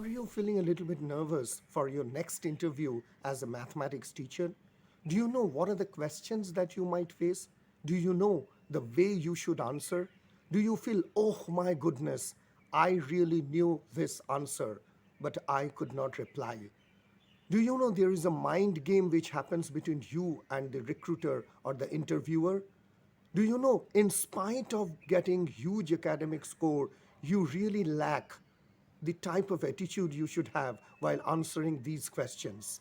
Are you feeling a little bit nervous for your next interview as a mathematics teacher? Do you know what are the questions that you might face? Do you know the way you should answer? Do you feel, oh my goodness, I really knew this answer, but I could not reply? Do you know there is a mind game which happens between you and the recruiter or the interviewer? Do you know, in spite of getting huge academic score, you really lack the type of attitude you should have while answering these questions?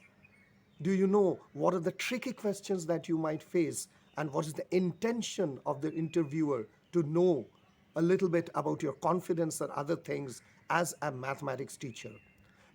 Do you know what are the tricky questions that you might face and what is the intention of the interviewer to know a little bit about your confidence and other things as a mathematics teacher?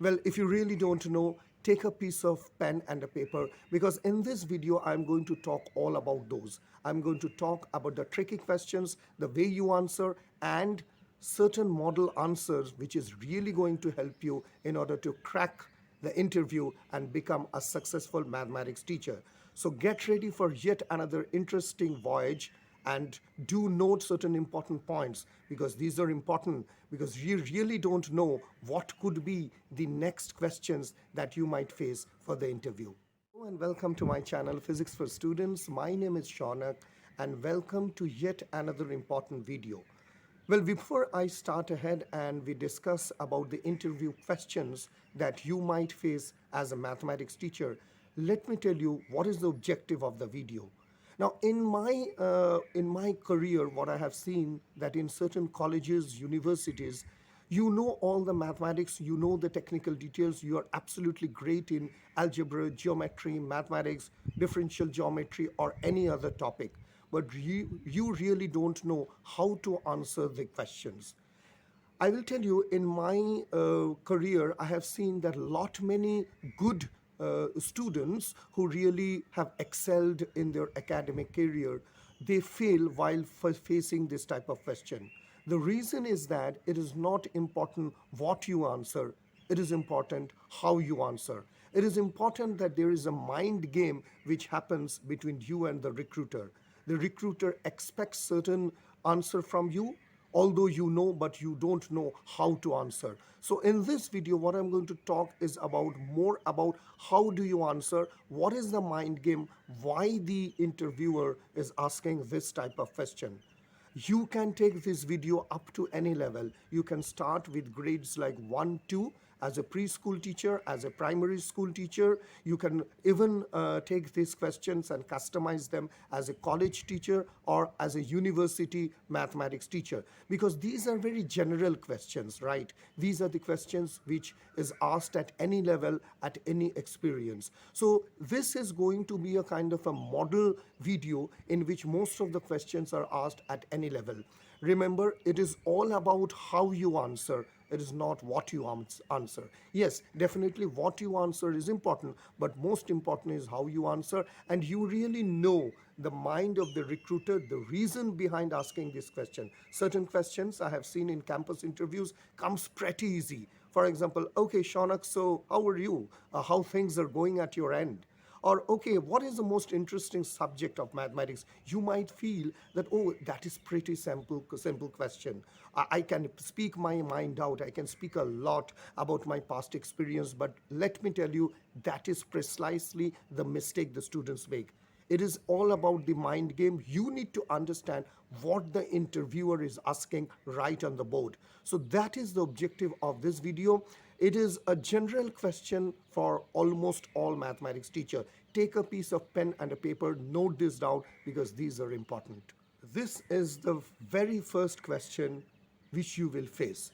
Well, if you really don't know, take a piece of pen and a paper, because in this video, I'm going to talk all about those. I'm going to talk about the tricky questions, the way you answer, and certain model answers, which is really going to help you in order to crack the interview and become a successful mathematics teacher. So get ready for yet another interesting voyage, and do note certain important points, because these are important, because you really don't know what could be the next questions that you might face for the interview. Hello and welcome to my channel Physics for Students. My name is Shaunak and welcome to yet another important video. Well, before I start ahead and we discuss about the interview questions that you might face as a mathematics teacher, let me tell you what is the objective of the video. Now, in my career, what I have seen that in certain colleges, universities, you know all the mathematics, you know the technical details, you are absolutely great in algebra, geometry, mathematics, differential geometry, or any other topic. But you really don't know how to answer the questions. I will tell you, in my career, I have seen that many good students who really have excelled in their academic career, they fail while facing this type of question. The reason is that it is not important what you answer, it is important how you answer. It is important that there is a mind game which happens between you and the recruiter. The recruiter expects certain answer from you, although you know, but you don't know how to answer. So in this video, what I'm going to talk is more about how do you answer, what is the mind game, why the interviewer is asking this type of question. You can take this video up to any level. You can start with grades like 1, 2, as a preschool teacher, as a primary school teacher. You can even take these questions and customize them as a college teacher or as a university mathematics teacher, because these are very general questions, right? These are the questions which is asked at any level, at any experience. So this is going to be a kind of a model video in which most of the questions are asked at any level. Remember, it is all about how you answer. It is not what you answer. Yes, definitely what you answer is important, but most important is how you answer, and you really know the mind of the recruiter, the reason behind asking this question. Certain questions I have seen in campus interviews comes pretty easy. For example, okay, Shaunak, so how are you? How things are going at your end? Or, okay, what is the most interesting subject of mathematics? You might feel that, oh, that is pretty simple question. I can speak my mind out. I can speak a lot about my past experience. But let me tell you, that is precisely the mistake the students make. It is all about the mind game. You need to understand what the interviewer is asking right on the board. So that is the objective of this video. It is a general question for almost all mathematics teachers. Take a piece of pen and a paper, note this down, because these are important. This is the very first question which you will face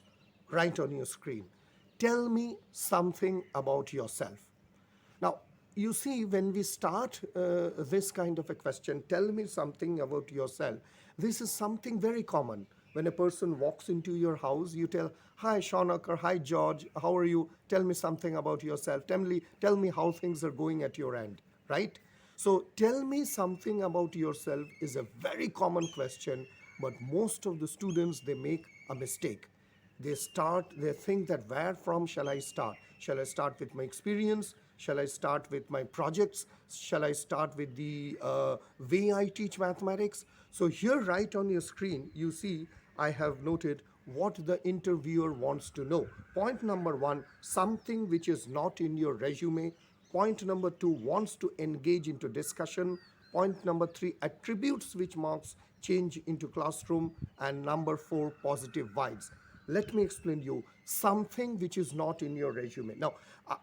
right on your screen. Tell me something about yourself. Now, you see, when we start this kind of a question, tell me something about yourself, this is something very common. When a person walks into your house, you tell, hi Shaunak, or hi George, how are you? Tell me something about yourself. Tell me how things are going at your end, right? So tell me something about yourself is a very common question, but most of the students, they make a mistake. They think that where from shall I start? Shall I start with my experience? Shall I start with my projects? Shall I start with the way I teach mathematics? So here right on your screen, you see I have noted what the interviewer wants to know. Point number one, something which is not in your resume. Point number two, wants to engage into discussion. Point number three, attributes which marks change into classroom. And number four, positive vibes. Let me explain you something which is not in your resume. Now,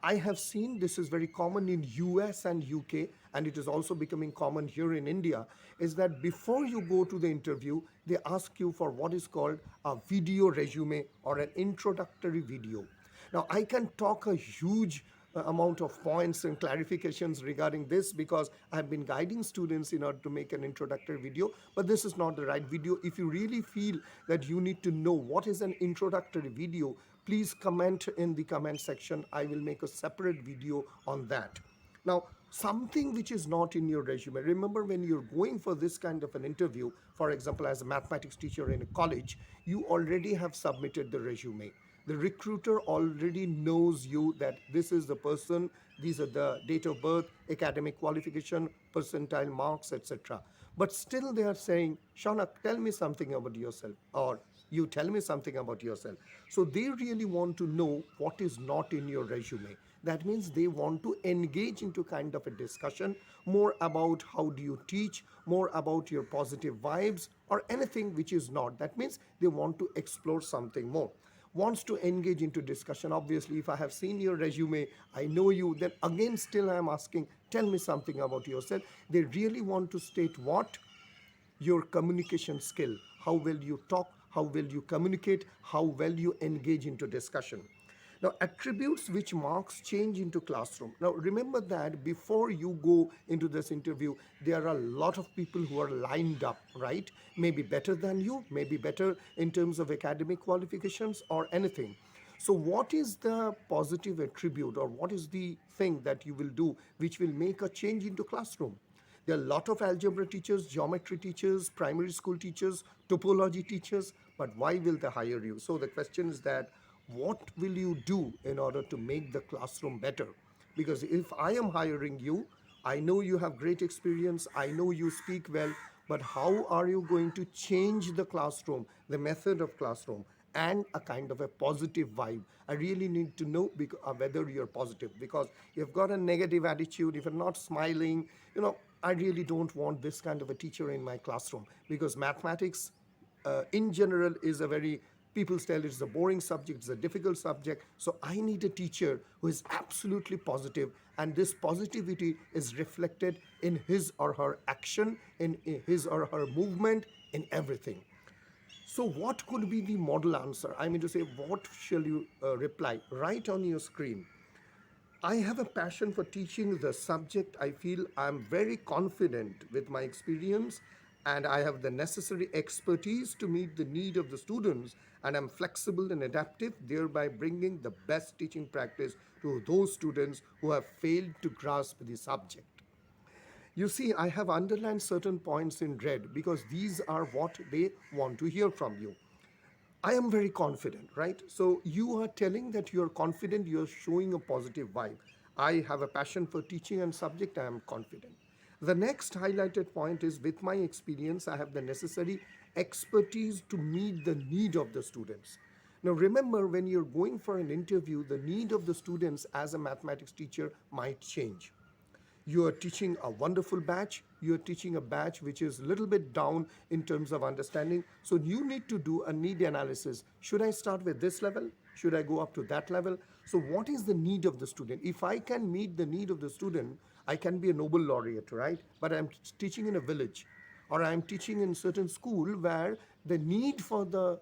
I have seen this is very common in US and UK, and it is also becoming common here in India, is that before you go to the interview, they ask you for what is called a video resume or an introductory video. Now, I can talk a huge amount of points and clarifications regarding this because I've been guiding students in order to make an introductory video, but this is not the right video. If you really feel that you need to know what is an introductory video, please comment in the comment section. I will make a separate video on that. Now, something which is not in your resume. Remember, when you're going for this kind of an interview, for example, as a mathematics teacher in a college, you already have submitted the resume. The recruiter already knows you that this is the person, these are the date of birth, academic qualification, percentile marks, etc. But still they are saying, Shaunak, tell me something about yourself, or you tell me something about yourself. So they really want to know what is not in your resume. That means they want to engage into kind of a discussion, more about how do you teach, more about your positive vibes, or anything which is not. That means they want to explore something more. Wants to engage into discussion. Obviously, if I have seen your resume, I know you, then again still I am asking, tell me something about yourself. They really want to state what? Your communication skill. How well you talk, how well you communicate, how well you engage into discussion. Now, attributes which marks change into classroom. Now, remember that before you go into this interview, there are a lot of people who are lined up, right? Maybe better than you, maybe better in terms of academic qualifications or anything. So what is the positive attribute, or what is the thing that you will do which will make a change into classroom? There are a lot of algebra teachers, geometry teachers, primary school teachers, topology teachers, but why will they hire you? So the question is that, what will you do in order to make the classroom better? Because if I am hiring you, I know you have great experience, I know you speak well, but how are you going to change the classroom, the method of classroom, and a kind of a positive vibe? I really need to know whether you're positive, because you've got a negative attitude, if you're not smiling, I really don't want this kind of a teacher in my classroom, because mathematics in general is a very, people tell it's a boring subject, it's a difficult subject. So I need a teacher who is absolutely positive, and this positivity is reflected in his or her action, in his or her movement, in everything. So what could be the model answer? I mean to say, what shall you reply? Write on your screen. I have a passion for teaching the subject. I feel I'm very confident with my experience, and I have the necessary expertise to meet the need of the students, and I'm flexible and adaptive, thereby bringing the best teaching practice to those students who have failed to grasp the subject. You see, I have underlined certain points in red because these are what they want to hear from you. I am very confident, right? So you are telling that you're confident, you're showing a positive vibe. I have a passion for teaching and subject, I am confident. The next highlighted point is, with my experience, I have the necessary expertise to meet the need of the students. Now remember, when you're going for an interview, the need of the students as a mathematics teacher might change. You are teaching a wonderful batch, you are teaching a batch which is a little bit down in terms of understanding. So you need to do a need analysis. Should I start with this level? Should I go up to that level? So what is the need of the student? If I can meet the need of the student, I can be a Nobel laureate, right? But I'm teaching in a village, or I'm teaching in certain school where the need for the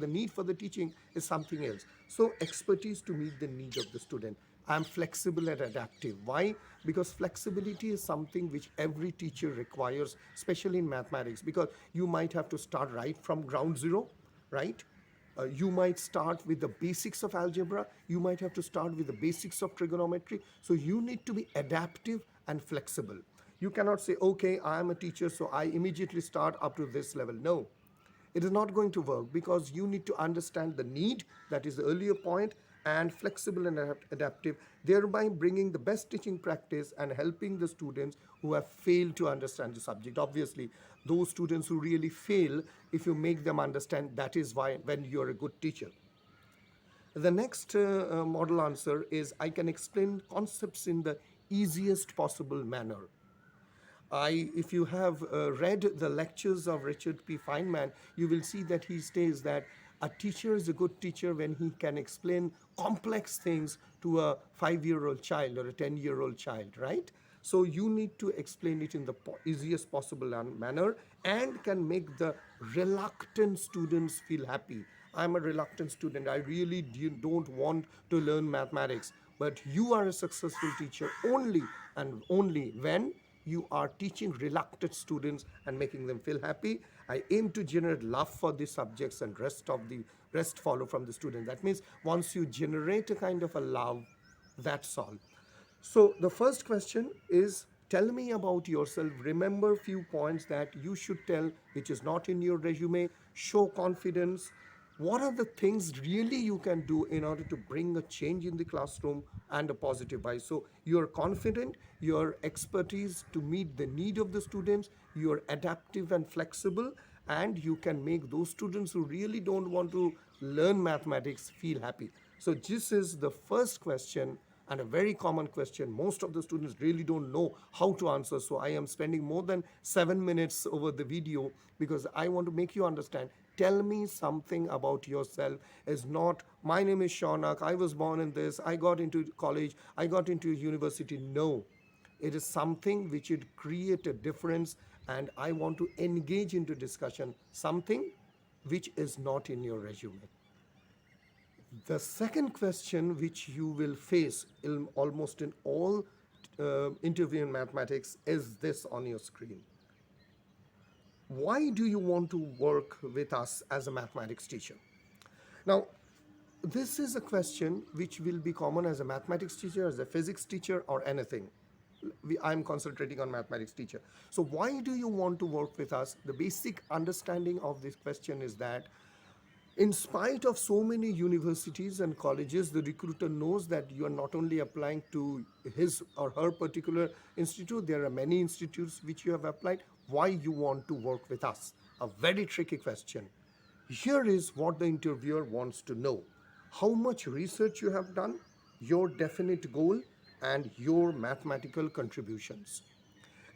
need for the teaching is something else. So expertise to meet the need of the student. I'm flexible and adaptive. Why? Because flexibility is something which every teacher requires, especially in mathematics, because you might have to start right from ground zero, right? You might start with the basics of algebra. You might have to start with the basics of trigonometry. So you need to be adaptive and flexible. You cannot say, okay, I am a teacher, so I immediately start up to this level. No, it is not going to work, because you need to understand the need, that is the earlier point, and flexible and adaptive, thereby bringing the best teaching practice and helping the students who have failed to understand the subject. Obviously, those students who really fail, if you make them understand, that is why when you're a good teacher. The next model answer is I can explain concepts in the easiest possible manner. If you have read the lectures of Richard P. Feynman, you will see that he states that a teacher is a good teacher when he can explain complex things to a 5-year-old child or a 10-year-old child, right? So you need to explain it in the easiest possible manner and can make the reluctant students feel happy. I'm a reluctant student. I really don't want to learn mathematics. But you are a successful teacher only and only when you are teaching reluctant students and making them feel happy. I aim to generate love for the subjects and rest follow from the student. That means once you generate a kind of a love, that's all. So the first question is, tell me about yourself. Remember few points that you should tell which is not in your resume. Show confidence. What are the things really you can do in order to bring a change in the classroom and a positive vibe? So you're confident, your expertise to meet the need of the students, you're adaptive and flexible, and you can make those students who really don't want to learn mathematics feel happy. So this is the first question and a very common question. Most of the students really don't know how to answer. So I am spending more than 7 minutes over the video because I want to make you understand. Tell me something about yourself. Is not, my name is Shaunak, I was born in this, I got into college, I got into university. No, it is something which would create a difference, and I want to engage into discussion, something which is not in your resume. The second question which you will face almost in all interview in mathematics is this on your screen. Why do you want to work with us as a mathematics teacher? Now, this is a question which will be common as a mathematics teacher, as a physics teacher, or anything. I'm concentrating on mathematics teacher. So why do you want to work with us? The basic understanding of this question is that in spite of so many universities and colleges, the recruiter knows that you are not only applying to his or her particular institute, there are many institutes which you have applied. Why you want to work with us? A very tricky question. Here is what the interviewer wants to know. How much research you have done, your definite goal, and your mathematical contributions.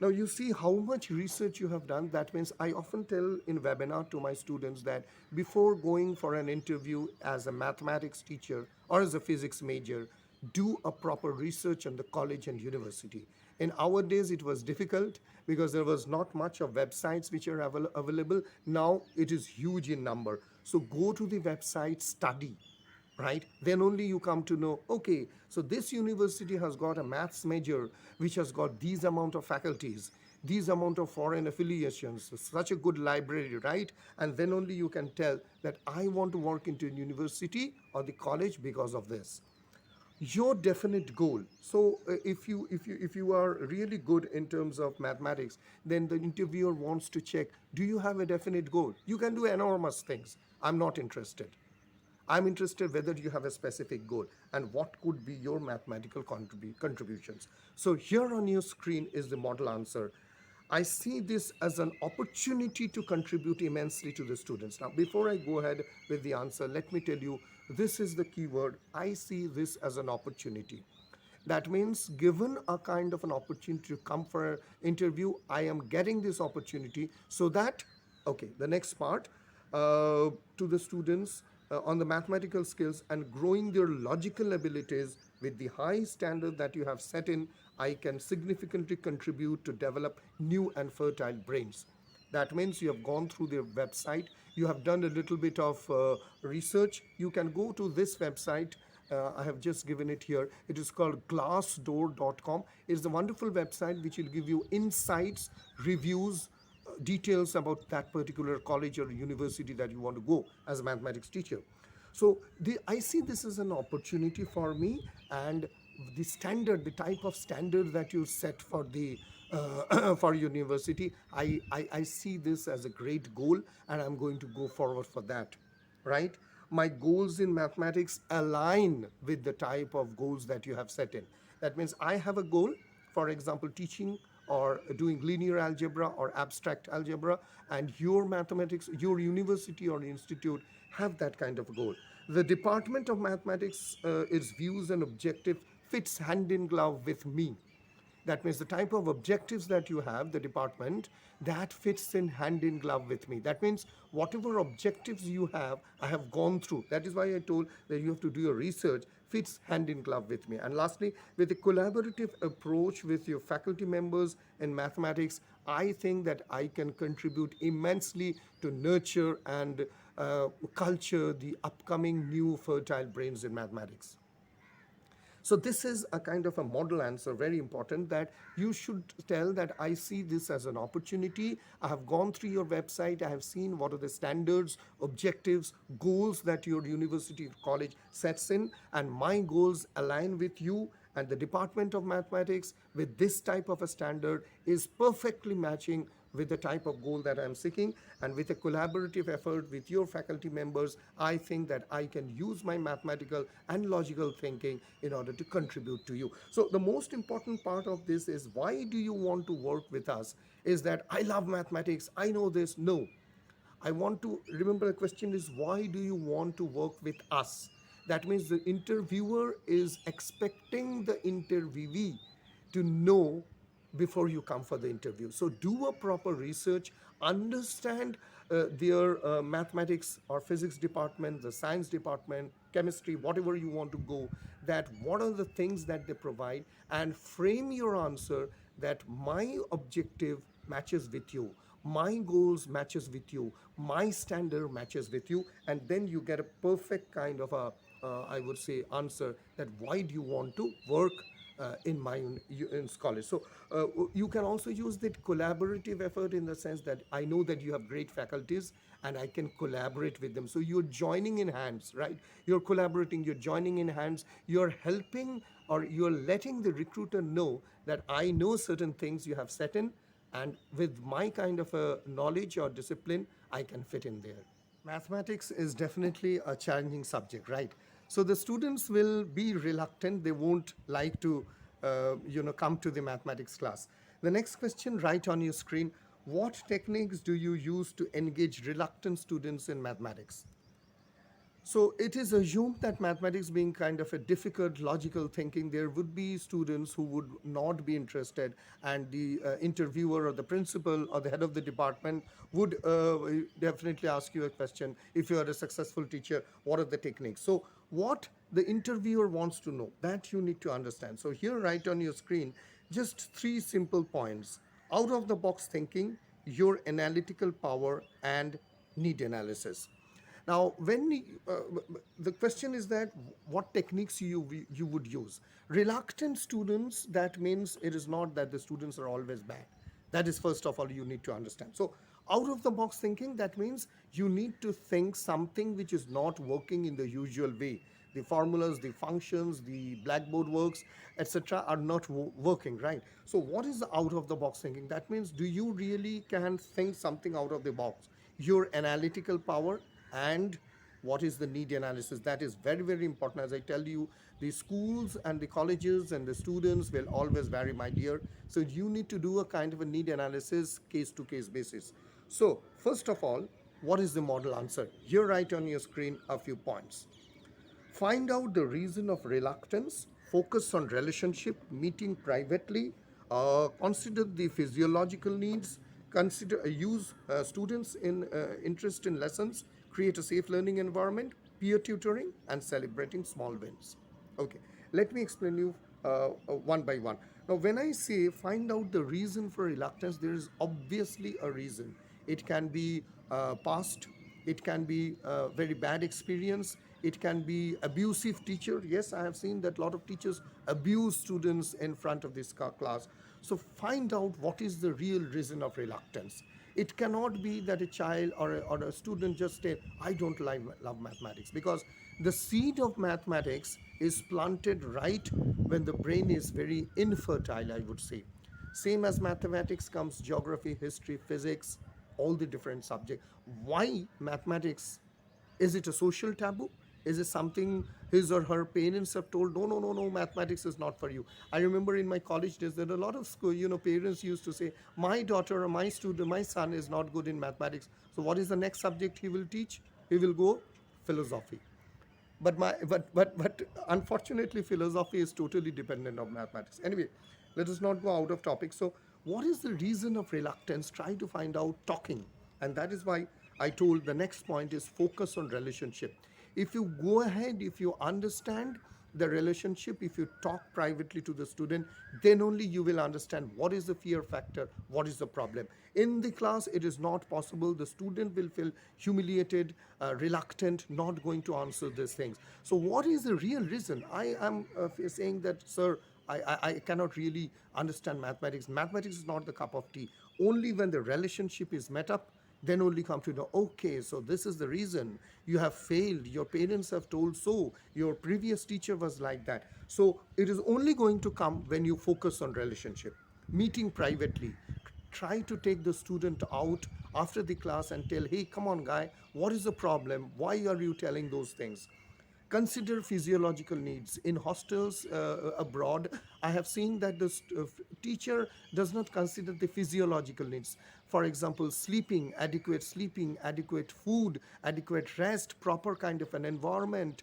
Now you see how much research you have done. That means I often tell in webinar to my students that before going for an interview as a mathematics teacher or as a physics major, do a proper research on the college and university. In our days, it was difficult because there was not much of websites which are available. Now it is huge in number. So go to the website, study, right? Then only you come to know, okay, so this university has got a maths major which has got these amount of faculties, these amount of foreign affiliations, such a good library, right? And then only you can tell that I want to work into a university or the college because of this. Your definite goal. So if you are really good in terms of mathematics, then the interviewer wants to check, do you have a definite goal? You can do enormous things. I'm not interested. I'm interested whether you have a specific goal and what could be your mathematical contributions. So here on your screen is the model answer. I see this as an opportunity to contribute immensely to the students. Now, before I go ahead with the answer, let me tell you, this is the keyword. I see this as an opportunity. That means given a kind of an opportunity to come for an interview, I am getting this opportunity so that, okay, the next part, to the students on the mathematical skills and growing their logical abilities with the high standard that you have set in, I can significantly contribute to develop new and fertile brains. That means you have gone through their website, you have done a little bit of research. You can go to this website. I have just given it here. It is called glassdoor.com. It's a wonderful website which will give you insights, reviews, details about that particular college or university that you want to go as a mathematics teacher. So I see this as an opportunity for me, and the standard, the type of standard that you set for the for university, I see this as a great goal, and I'm going to go forward for that, right? my goals in mathematics align with the type of goals that you have set in. That means I have a goal, for example, teaching or doing linear algebra or abstract algebra, and your mathematics, your university or institute have that kind of goal. The Department of Mathematics, its views and objective fits hand in glove with me. That means the type of objectives that you have, the department, that fits in hand in glove with me. That means whatever objectives you have, I have gone through. That is why I told that you have to do your research, fits hand in glove with me. And lastly, with a collaborative approach with your faculty members in mathematics, I think that I can contribute immensely to nurture and culture the upcoming new fertile brains in mathematics. So this is a kind of a model answer, very important, that you should tell that I see this as an opportunity. I have gone through your website. I have seen what are the standards, objectives, goals that your university or college sets in, and my goals align with you, and the Department of Mathematics with this type of a standard is perfectly matching with the type of goal that I'm seeking. And with a collaborative effort with your faculty members, I think that I can use my mathematical and logical thinking in order to contribute to you. So the most important part of this is, why do you want to work with us? Is that I love mathematics, I know this? No. I want to remember, the question is, why do you want to work with us? That means the interviewer is expecting the interviewee to know before you come for the interview. So do a proper research, understand their mathematics or physics department, the science department, chemistry, whatever you want to go, that what are the things that they provide, and frame your answer that my objective matches with you, my goals matches with you, my standard matches with you, and then you get a perfect kind of a I would say answer, that why do you want to work in my in college. So you can also use that collaborative effort, in the sense that I know that you have great faculties and I can collaborate with them. So you're joining in hands, right? You're collaborating, you're joining in hands, you're helping, or you're letting the recruiter know that I know certain things you have set in, and with my kind of a knowledge or discipline, I can fit in there. Mathematics is definitely a challenging subject, right? So the students will be reluctant. They won't like to, come to the mathematics class. The next question, right on your screen: what techniques do you use to engage reluctant students in mathematics? So it is assumed that mathematics being kind of a difficult logical thinking, there would be students who would not be interested, and the interviewer or the principal or the head of the department would definitely ask you a question. If you are a successful teacher, what are the techniques? So what the interviewer wants to know, that you need to understand. So here, right on your screen, just three simple points: out of the box thinking, your analytical power, and need analysis. Now, when the question is that what techniques you would use. Reluctant students, that means it is not that the students are always bad. That is first of all you need to understand. So out of the box thinking, that means you need to think something which is not working in the usual way. The formulas, the functions, the blackboard works, etc. are not working, right? So what is the out of the box thinking? That means, do you really can think something out of the box? Your analytical power, and what is the need analysis? That is very, very important. As I tell you, the schools and the colleges and the students will always vary, my dear. So you need to do a kind of a need analysis, case to case basis. So first of all, what is the model answer? Here, right on your screen, a few points. Find out the reason of reluctance, focus on relationship, meeting privately, consider the physiological needs, consider use students in interest in lessons, create a safe learning environment, peer tutoring, and celebrating small wins. Okay, let me explain you one by one. Now, when I say find out the reason for reluctance, there is obviously a reason. It can be past, it can be a very bad experience, it can be abusive teacher. Yes, I have seen that a lot of teachers abuse students in front of this class. So find out what is the real reason of reluctance. It cannot be that a child or a student just say, I don't love mathematics, because the seed of mathematics is planted right when the brain is very infertile, I would say. Same as mathematics comes geography, history, physics, all the different subjects. Why mathematics Is it a social taboo? Is it something his or her parents have told, no, no, no, no, mathematics is not for you? I remember in my college days that a lot of school, parents used to say, my daughter or my student, my son is not good in mathematics. So what is the next subject he will teach? He will go philosophy. But unfortunately, philosophy is totally dependent on mathematics. Anyway, let us not go out of topic. So what is the reason of reluctance? Try to find out talking. And that is why I told the next point is focus on relationship. If you go ahead, if you understand the relationship, if you talk privately to the student, then only you will understand what is the fear factor, what is the problem. In the class, it is not possible. The student will feel humiliated, reluctant, not going to answer these things. So what is the real reason? I am saying that, sir, I cannot really understand mathematics. Mathematics is not the cup of tea. Only when the relationship is met up, then only come to know, okay, so this is the reason you have failed. Your parents have told so. Your previous teacher was like that. So it is only going to come when you focus on relationship. Meeting privately. Try to take the student out after the class and tell, hey, come on, guy, what is the problem? Why are you telling those things? Consider physiological needs. In hostels abroad, I have seen that the teacher does not consider the physiological needs. For example, sleeping, adequate food, adequate rest, proper kind of an environment,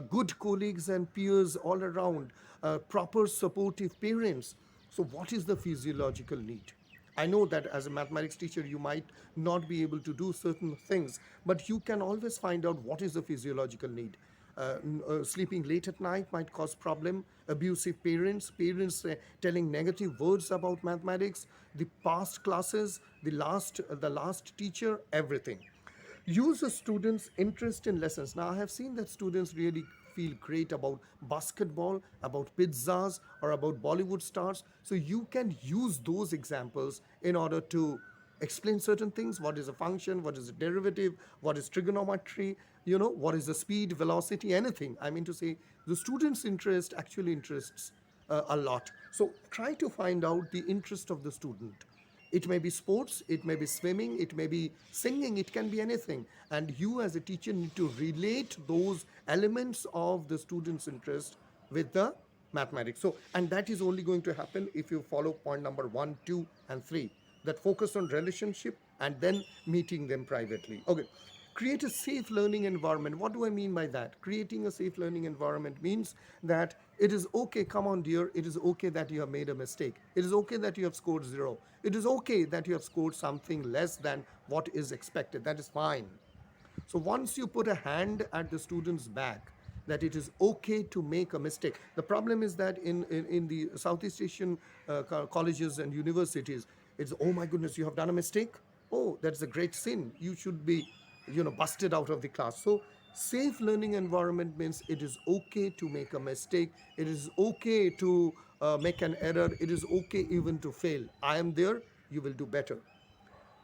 good colleagues and peers all around, proper supportive parents. So what is the physiological need? I know that as a mathematics teacher, you might not be able to do certain things, but you can always find out what is the physiological need. Sleeping late at night might cause problem. Abusive parents telling negative words about mathematics, the past classes, the last teacher, everything. Use a student's interest in lessons. Now, I have seen that students really feel great about basketball, about pizzas, or about Bollywood stars. So you can use those examples in order to explain certain things. What is a function? What is a derivative? What is trigonometry? What is the speed, velocity, anything. I mean to say, the student's interest actually interests a lot. So try to find out the interest of the student. It may be sports, it may be swimming, it may be singing, it can be anything. And you as a teacher need to relate those elements of the student's interest with the mathematics. So, and that is only going to happen if you follow point number 1, 2, and 3. That focus on relationship and then meeting them privately. Okay. Create a safe learning environment. What do I mean by that? Creating a safe learning environment means that it is okay, come on dear, it is okay that you have made a mistake. It is okay that you have scored 0. It is okay that you have scored something less than what is expected. That is fine. So once you put a hand at the student's back, that it is okay to make a mistake. The problem is that in the Southeast Asian colleges and universities, it's, oh my goodness, you have done a mistake? Oh, that's a great sin. You should be busted out of the class. So safe learning environment means it is okay to make a mistake. It is okay to make an error. It is okay even to fail. I am there, you will do better.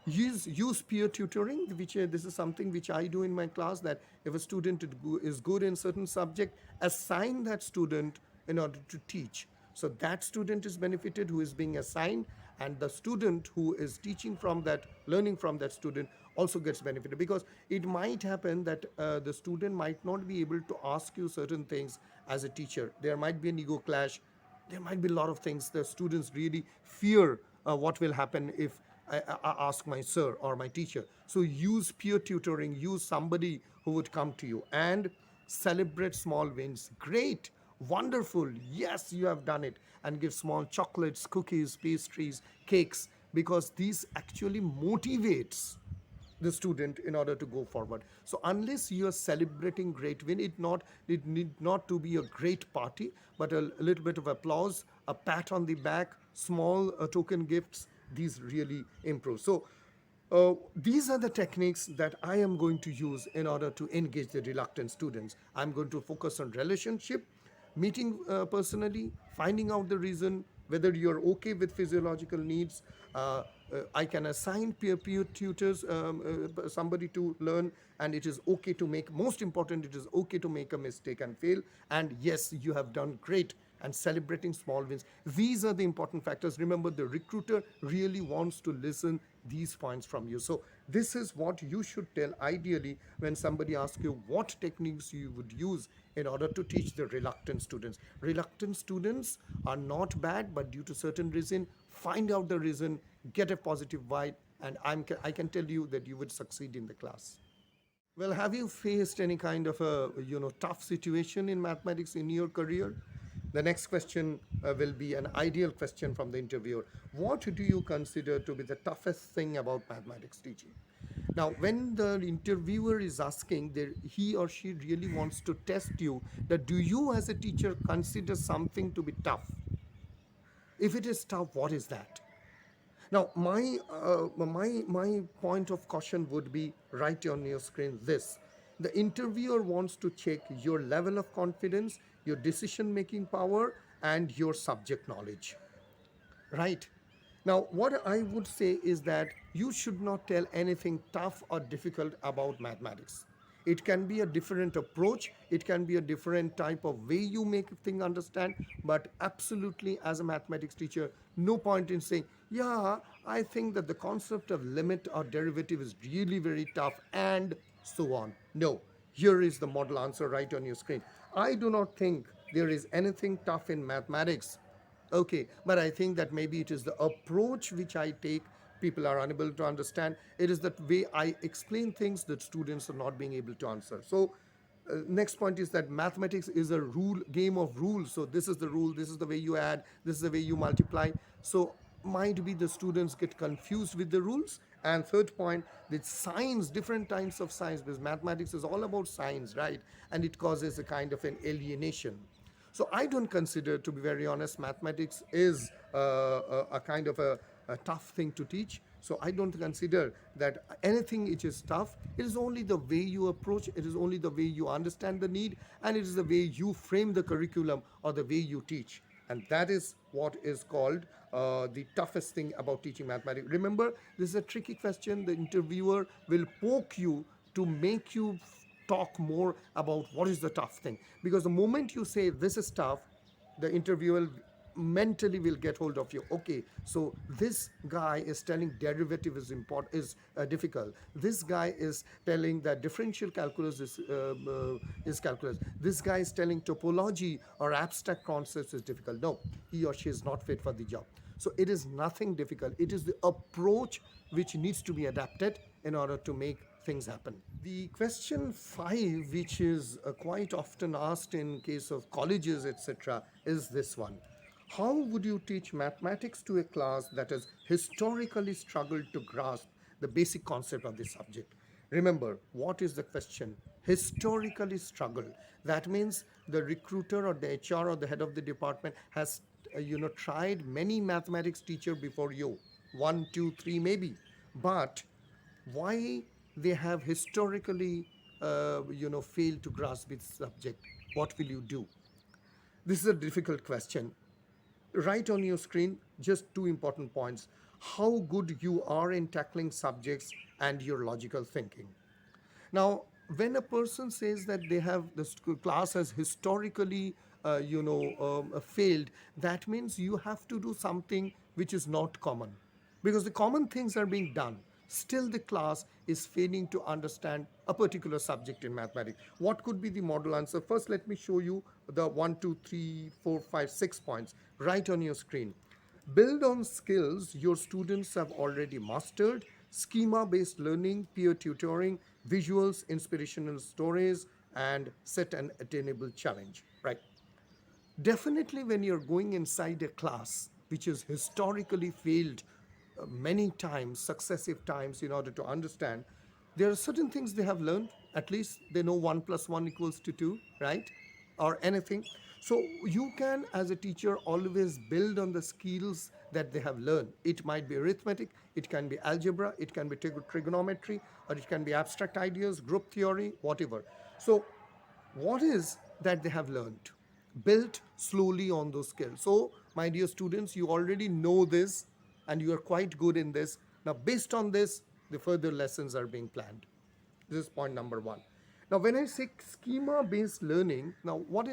Use peer tutoring, which this is something which I do in my class, that if a student is good in certain subject, assign that student in order to teach. So that student is benefited who is being assigned, and the student who is teaching from that, learning from that student, also gets benefited, because it might happen that the student might not be able to ask you certain things as a teacher. There might be an ego clash. There might be a lot of things. The students really fear what will happen if I ask my sir or my teacher. So use peer tutoring, use somebody who would come to you, and celebrate small wins. Great, wonderful, yes, you have done it. And give small chocolates, cookies, pastries, cakes, because these actually motivates the student in order to go forward. So unless you are celebrating great win, it need not to be a great party, but a little bit of applause, a pat on the back, small token gifts, these really improve. So these are the techniques that I am going to use in order to engage the reluctant students. I'm going to focus on relationship, meeting personally, finding out the reason, whether you're okay with physiological needs. I can assign peer tutors, somebody to learn, and it is okay to make, most important, it is okay to make a mistake and fail. And yes, you have done great, and celebrating small wins. These are the important factors. Remember, the recruiter really wants to listen these points from you. So This is what you should tell ideally when somebody asks you what techniques you would use in order to teach the reluctant students. Reluctant students are not bad, but due to certain reason, find out the reason, get a positive vibe, and I can tell you that you would succeed in the class. Well, have you faced any kind of a tough situation in mathematics in your career? The next question will be an ideal question from the interviewer. What do you consider to be the toughest thing about mathematics teaching? Now, when the interviewer is asking, he or she really wants to test you that do you as a teacher consider something to be tough? If it is tough, what is that? Now, my point of caution would be right on your screen this. The interviewer wants to check your level of confidence, your decision making power, and your subject knowledge. Right? Now, what I would say is that you should not tell anything tough or difficult about mathematics. It can be a different approach, it can be a different type of way you make a thing understand, but absolutely as a mathematics teacher, no point in saying, yeah, I think that the concept of limit or derivative is really very tough and so on. No, here is the model answer right on your screen. I do not think there is anything tough in mathematics. Okay, but I think that maybe it is the approach which I take people are unable to understand. It is that way I explain things that students are not being able to answer. So next point is that mathematics is a game of rules. So this is the rule, this is the way you add, this is the way you multiply. So might be the students get confused with the rules. And third point, the science, different types of science, because mathematics is all about science, right? And it causes a kind of an alienation. So I don't consider, to be very honest, mathematics is a kind of a tough thing to teach. So I don't consider that anything which is tough. It is only the way you approach, it is only the way you understand the need, and it is the way you frame the curriculum or the way you teach. And that is what is called the toughest thing about teaching mathematics. Remember, this is a tricky question. The interviewer will poke you to make you talk more about what is the tough thing, because the moment you say this is tough, the interviewer mentally will get hold of you. Okay, so this guy is telling derivative is difficult, this guy is telling that differential calculus is calculus, this guy is telling topology or abstract concepts is difficult. No, he or she is not fit for the job. So it is nothing difficult, it is the approach which needs to be adapted in order to make things happen. The question 5, which is quite often asked in case of colleges, etc., is this one. How would you teach mathematics to a class that has historically struggled to grasp the basic concept of the subject? Remember, what is the question? Historically struggled. That means the recruiter or the HR or the head of the department has tried many mathematics teacher before you, 1, 2, 3 maybe, but why they have historically failed to grasp its subject? What will you do? This is a difficult question. Right on your screen, just 2 important points: how good you are in tackling subjects and your logical thinking. Now, when a person says that they have the class has historically failed, that means you have to do something which is not common, because the common things are being done. Still, the class is failing to understand a particular subject in mathematics. What could be the model answer? First, let me show you the 1, 2, 3, 4, 5, 6 points right on your screen. Build on skills your students have already mastered: schema-based learning, peer tutoring, visuals, inspirational stories, and set an attainable challenge. Right. Definitely, when you're going inside a class which has historically failed many times, successive times, in order to understand, there are certain things they have learned. At least they know 1 plus 1 equals to 2, right? Or anything. So you can, as a teacher, always build on the skills that they have learned. It might be arithmetic, it can be algebra, it can be trigonometry, or it can be abstract ideas, group theory, whatever. So what is that they have learned? Built slowly on those skills. So, my dear students, you already know this and you are quite good in this. Now, based on this, the further lessons are being planned. This is point number 1. Now, when I say schema-based learning, now what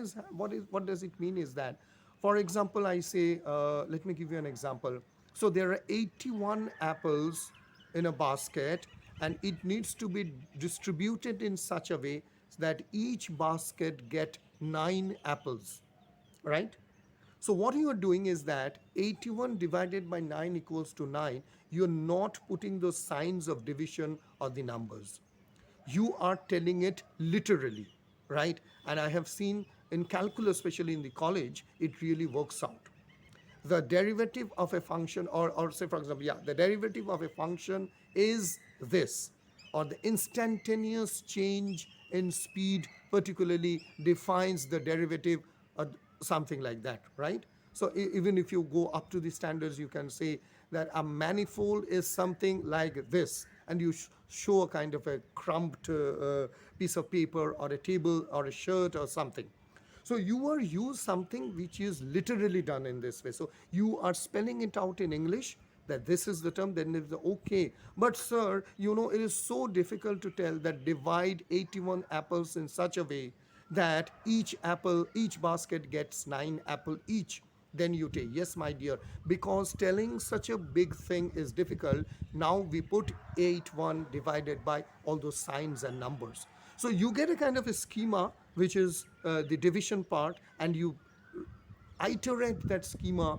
does it mean is that, for example, I say, let me give you an example. So there are 81 apples in a basket, and it needs to be distributed in such a way that each basket get 9 apples, right? So what you are doing is that 81 divided by 9 equals to 9. You're not putting those signs of division or the numbers. You are telling it literally, right? And I have seen in calculus, especially in the college, it really works out. The derivative of a function, or say for example, yeah, the derivative of a function is this, or the instantaneous change in speed particularly defines the derivative, or something like that, right? So even if you go up to the standards, you can say that a manifold is something like this, and you show a kind of a crumbed piece of paper or a table or a shirt or something. So you are use something which is literally done in this way. So you are spelling it out in English that this is the term, then it's okay. But sir, it is so difficult to tell that divide 81 apples in such a way that each basket gets 9 apple each. Then you take, yes, my dear, because telling such a big thing is difficult. Now we put 81 divided by all those signs and numbers. So you get a kind of a schema, which is the division part, and you iterate that schema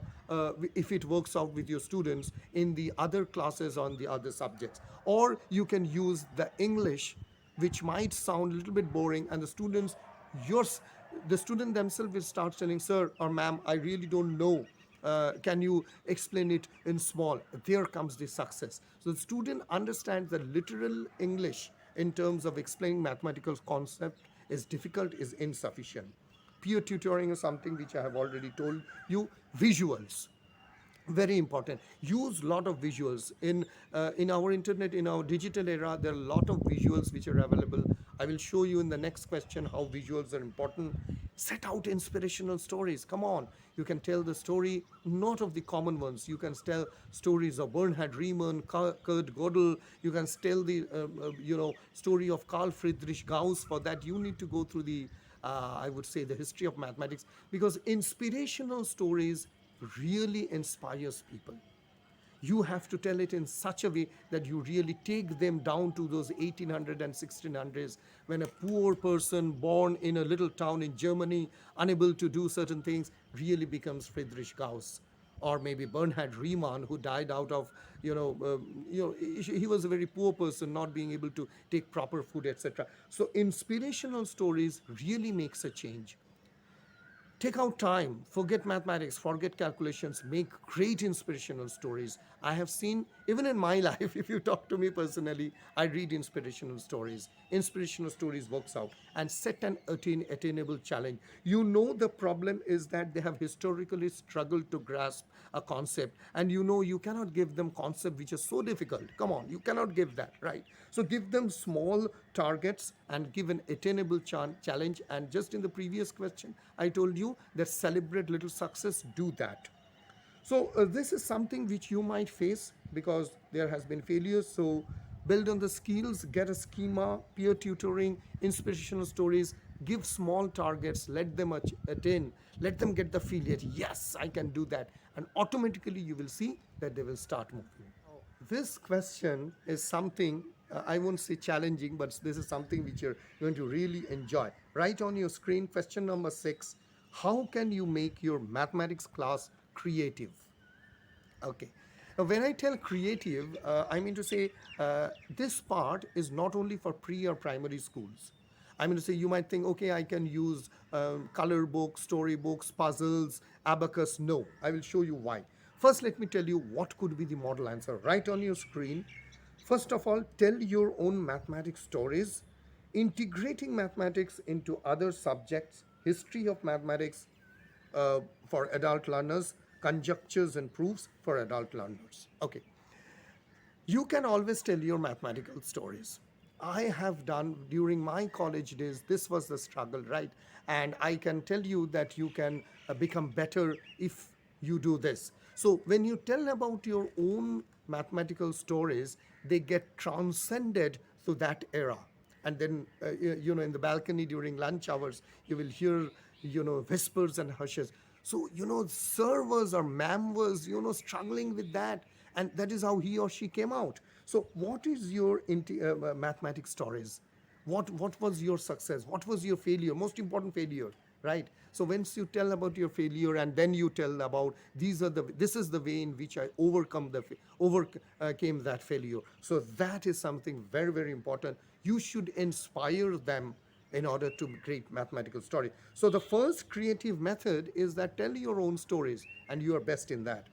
if it works out with your students in the other classes on the other subjects. Or you can use the English, which might sound a little bit boring, and yours, the student themselves will start telling, sir or ma'am, I really don't know. Can you explain it in small? There comes the success. So the student understands that literal English in terms of explaining mathematical concept is difficult, is insufficient. Peer tutoring is something which I have already told you. Visuals, very important. Use lot of visuals in our internet, in our digital era. There are a lot of visuals which are available. I will show you in the next question how visuals are important. Set out inspirational stories. Come on, you can tell the story, not of the common ones. You can tell stories of Bernhard Riemann, Kurt Gödel. You can tell the story of Carl Friedrich Gauss. For that you need to go through the I would say the history of mathematics, because inspirational stories really inspires people. You have to tell it in such a way that you really take them down to those 1800 and 1600s, when a poor person born in a little town in Germany, unable to do certain things, really becomes Friedrich Gauss. Or maybe Bernhard Riemann, who died out of, he was a very poor person, not being able to take proper food, etc. So inspirational stories really makes a change. Take out time, forget mathematics, forget calculations, make great inspirational stories. I have seen, even in my life, if you talk to me personally, I read inspirational stories. Inspirational stories works out. And set an attainable challenge. The problem is that they have historically struggled to grasp a concept, and you cannot give them concept which is so difficult. Come on, you cannot give that, right? So give them small targets and give an attainable challenge. And just in the previous question, I told you that celebrate little success, do that. So this is something which you might face because there has been failures. So build on the skills, get a schema, peer tutoring, inspirational stories, give small targets, let them attain, let them get the feel that yes, I can do that, and automatically you will see that they will start moving. This question is something, I won't say challenging, but this is something which you're going to really enjoy. Write on your screen question number 6. How can you make your mathematics class creative? Okay. Now, when I tell creative, I mean to say this part is not only for pre or primary schools. I mean to say, you might think, okay, I can use color books, story books, puzzles, abacus. No, I will show you why. First, let me tell you what could be the model answer. Right on your screen. First of all, tell your own mathematics stories, integrating mathematics into other subjects, history of mathematics for adult learners, conjectures and proofs for adult learners. Okay. You can always tell your mathematical stories. I have done during my college days, this was the struggle, right? And I can tell you that you can become better if you do this. So when you tell about your own mathematical stories, they get transcended to that era. And then, in the balcony during lunch hours, you will hear, whispers and hushes. So, servers or ma'am was, struggling with that. and that is how he or she came out. So what is your mathematics stories? What was your success? What was your failure? Most important, failure, right? So once you tell about your failure, and then you tell about this is the way in which I overcame that failure. So that is something very, very important. You should inspire them in order to create mathematical story. So the first creative method is that tell your own stories, and you are best in that.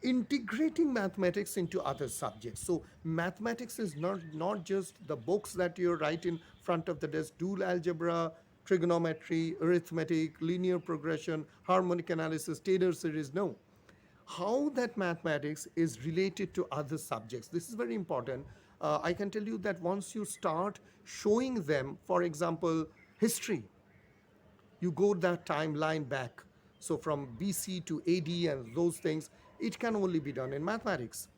Integrating mathematics into other subjects. So mathematics is not just the books that you write in front of the desk, dual algebra, trigonometry, arithmetic, linear progression, harmonic analysis, Taylor series. No, how that mathematics is related to other subjects. This is very important. I can tell you that once you start showing them, for example, history, you go that timeline back. So from BC to AD and those things, it can only be done in mathematics,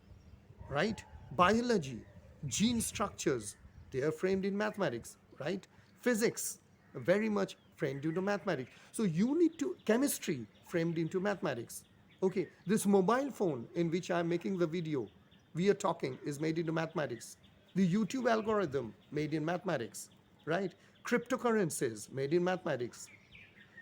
right? Biology, gene structures, they are framed in mathematics, right? Physics, very much framed into mathematics. So you need to, chemistry framed into mathematics. Okay, this mobile phone in which I'm making the video, we are talking, is made into mathematics. The YouTube algorithm made in mathematics, right? Cryptocurrencies made in mathematics.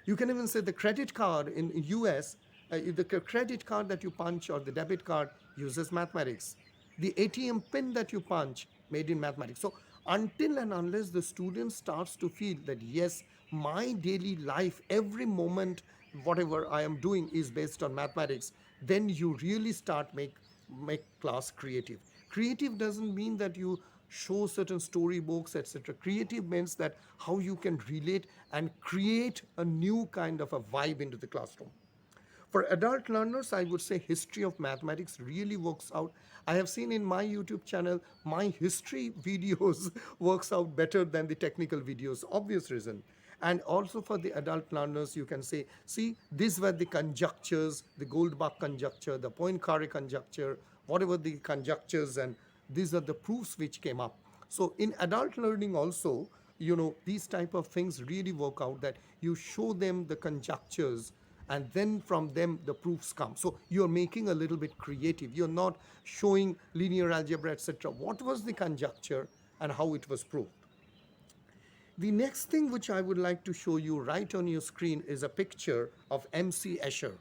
You can even say the credit card in US, the credit card that you punch or the debit card uses mathematics. The ATM pin that you punch, made in mathematics. So until and unless the student starts to feel that yes, my daily life, every moment, whatever I am doing is based on mathematics, then you really start make class creative. Creative doesn't mean that you show certain storybooks, etc. Creative means that how you can relate and create a new kind of a vibe into the classroom. For adult learners, I would say history of mathematics really works out. I have seen in my YouTube channel, my history videos works out better than the technical videos, obvious reason. And also for the adult learners, you can say, see, these were the conjectures, the Goldbach conjecture, the Poincaré conjecture, whatever the conjectures, and these are the proofs which came up. So in adult learning also, these type of things really work out, that you show them the conjectures, and then from them the proofs come. So you're making a little bit creative. You're not showing linear algebra, etc. What was the conjecture and how it was proved? The next thing which I would like to show you right on your screen is a picture of MC Escher.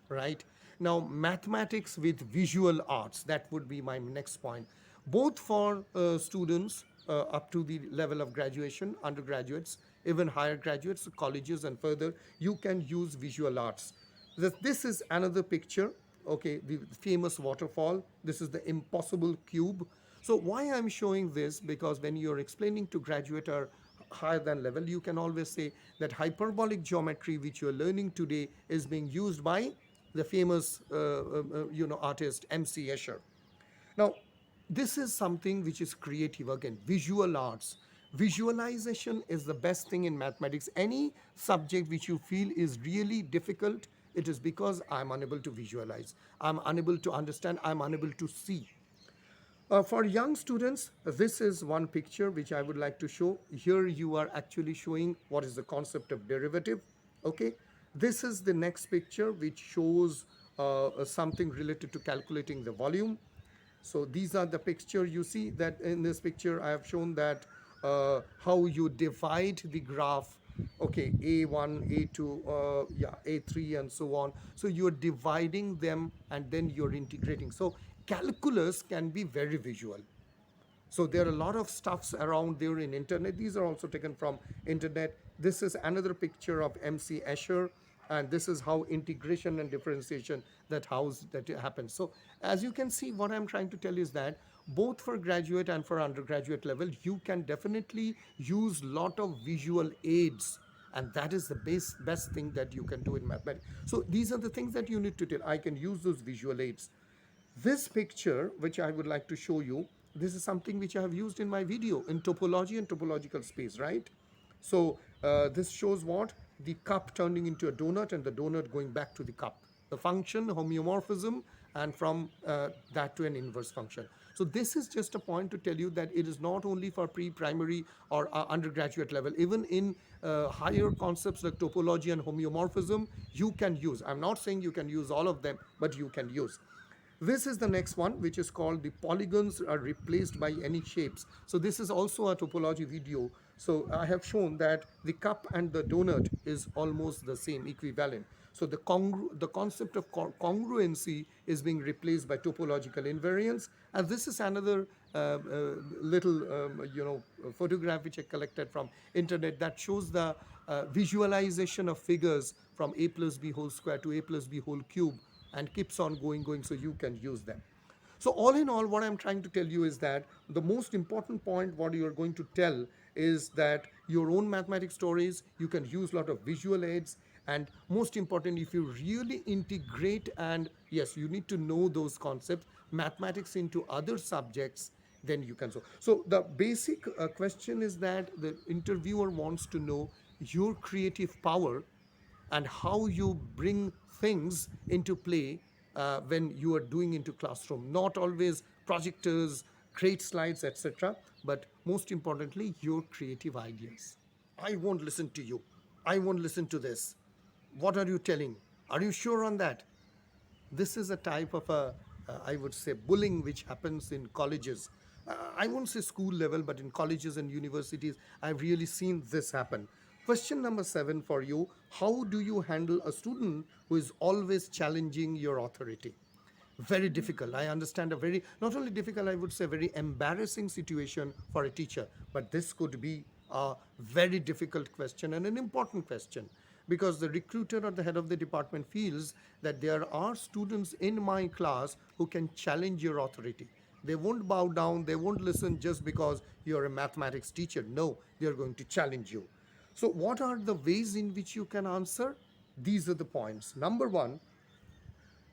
Right? Now, mathematics with visual arts, that would be my next point. Both for students up to the level of graduation, undergraduates, even higher graduates, colleges and further, you can use visual arts. This is another picture, okay, the famous waterfall. This is the impossible cube. So why I'm showing this, because when you're explaining to graduate or higher than level, you can always say that hyperbolic geometry which you're learning today is being used by the famous artist MC Escher. Now, this is something which is creative, again, visual arts. Visualization is the best thing in mathematics. Any subject which you feel is really difficult, it is because I'm unable to visualize, I'm unable to understand, I'm unable to see. For young students, this is one picture which I would like to show. Here you are actually showing what is the concept of derivative. Okay, this is the next picture which shows something related to calculating the volume. So these are the picture. You see that in this picture I have shown that how you divide the graph. Okay, A1, A2, A3 and so on. So you're dividing them and then you're integrating. So calculus can be very visual. So there are a lot of stuffs around there in internet. These are also taken from internet. This is another picture of MC Escher, and this is how integration and differentiation that happens. So as you can see, what I'm trying to tell is that both for graduate and for undergraduate level, you can definitely use lot of visual aids, and that is the best thing that you can do in mathematics. So these are the things that you need to tell. I can use those visual aids. This picture, which I would like to show you, this is something which I have used in my video in topology and topological space, right? So this shows what? The cup turning into a donut and the donut going back to the cup. The function, homeomorphism, and from that to an inverse function. So this is just a point to tell you that it is not only for pre-primary or undergraduate level. Even in higher concepts like topology and homeomorphism, you can use. I'm not saying you can use all of them, but you can use. This is the next one, which is called the polygons are replaced by any shapes. So this is also a topology video. So I have shown that the cup and the donut is almost the same, equivalent. So the concept of congruency is being replaced by topological invariance. And this is another little photograph which I collected from internet that shows the visualization of figures from a plus b whole square to a plus b whole cube, and keeps on going, so you can use them. So all in all, what I'm trying to tell you is that the most important point what you're going to tell is that your own mathematics stories, you can use a lot of visual aids, and most important, if you really integrate, and yes, you need to know those concepts, mathematics into other subjects, then you can. So the basic question is that the interviewer wants to know your creative power and how you bring things into play when you are doing into classroom. Not always projectors, great slides, etc., but most importantly, your creative ideas. I won't listen to you. I won't listen to this. What are you telling? Are you sure on that? This is a type of I would say, bullying which happens in colleges. I won't say school level, but in colleges and universities, I've really seen this happen. Question number 7 for you: how do you handle a student who is always challenging your authority? Very difficult. I understand, a very, not only difficult, I would say very embarrassing situation for a teacher, but this could be a very difficult question and an important question, because the recruiter or the head of the department feels that there are students in my class who can challenge your authority. They won't bow down, they won't listen just because you're a mathematics teacher. No, they're going to challenge you. So what are the ways in which you can answer? These are the points. Number 1,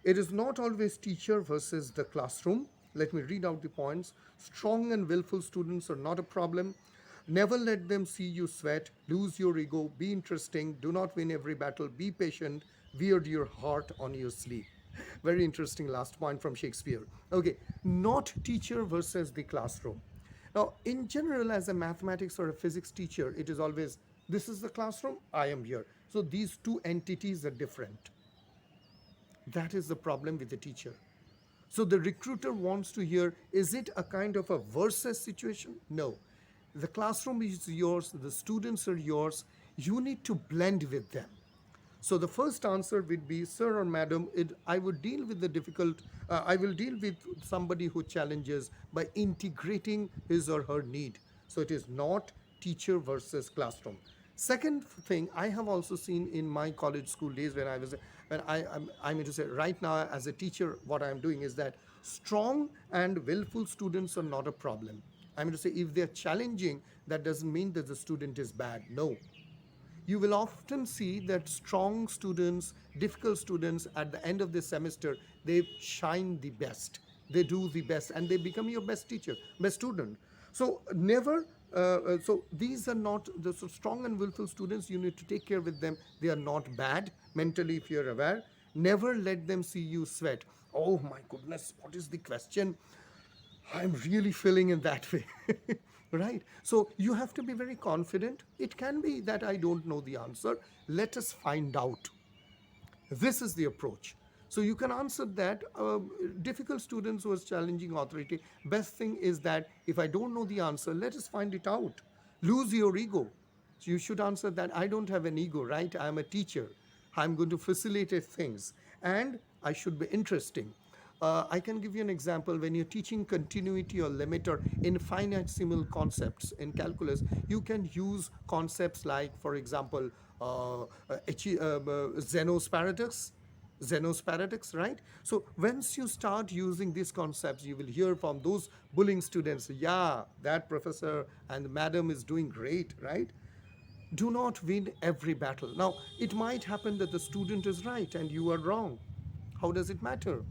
it is not always teacher versus the classroom. Let me read out the points. Strong and willful students are not a problem. Never let them see you sweat. Lose your ego. Be interesting. Do not win every battle. Be patient. Wear your heart on your sleeve. Very interesting last point from Shakespeare. Okay, not teacher versus the classroom. Now, in general, as a mathematics or a physics teacher, it is always, this is the classroom, I am here. So these two entities are different. That is the problem with the teacher. So the recruiter wants to hear, is it a kind of a versus situation? No. The classroom is yours, the students are yours, you need to blend with them. So the first answer would be, sir or madam, I would deal with the difficult, I will deal with somebody who challenges by integrating his or her need. So it is not teacher versus classroom. Second thing, I have also seen in my college school days when I mean to say right now as a teacher, what I am doing is that strong and willful students are not a problem. I mean to say, if they're challenging, that doesn't mean that the student is bad. No. You will often see that strong students, difficult students, at the end of the semester, they shine the best. They do the best and they become your best teacher, best student. So never, so these are not the strong and willful students. You need to take care with them. They are not bad mentally, if you're aware. Never let them see you sweat. Oh my goodness, what is the question? I'm really feeling in that way. Right? So you have to be very confident. It can be that I don't know the answer. Let us find out. This is the approach. So you can answer that. Difficult students who are challenging authority, best thing is that if I don't know the answer, let us find it out. Lose your ego. So you should answer that I don't have an ego, right? I am a teacher. I'm going to facilitate things and I should be interesting. I can give you an example. When you're teaching continuity or limit or infinitesimal concepts in calculus, you can use concepts like, for example, Zeno's paradox, right? So once you start using these concepts, you will hear from those bullying students, yeah, that professor and madam is doing great, right? Do not win every battle. Now, it might happen that the student is right and you are wrong. How does it matter?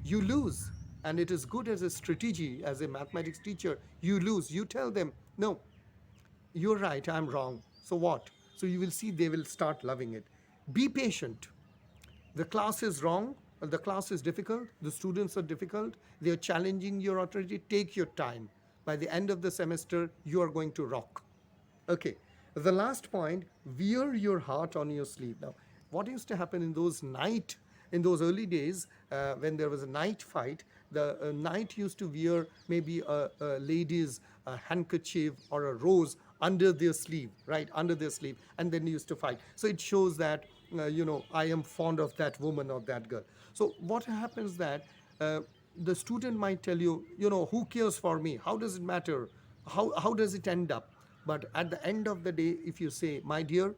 You lose. And it is good as a strategy, as a mathematics teacher, you lose. You tell them, no, you're right, I'm wrong. So what? So you will see they will start loving it. Be patient. The class is wrong, the class is difficult, the students are difficult, they are challenging your authority. Take your time. By the end of the semester, you are going to rock. Okay, the last point, wear your heart on your sleeve. Now, what used to happen in those in those early days, when there was a night fight, the knight used to wear maybe a lady's handkerchief or a rose under their sleeve, right, under their sleeve, and then used to fight. So it shows that, I am fond of that woman or that girl. So what happens that the student might tell you, who cares for me? How does it matter? How does it end up? But at the end of the day, if you say, my dear,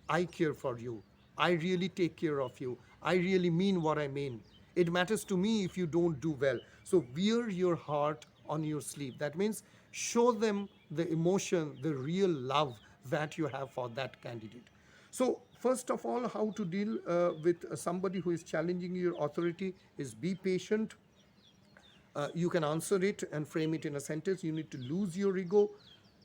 I care for you. I really take care of you. I really mean what I mean. It matters to me if you don't do well. So wear your heart on your sleeve. That means show them the emotion, the real love that you have for that candidate. So first of all, how to deal with somebody who is challenging your authority is be patient. You can answer it and frame it in a sentence. You need to lose your ego.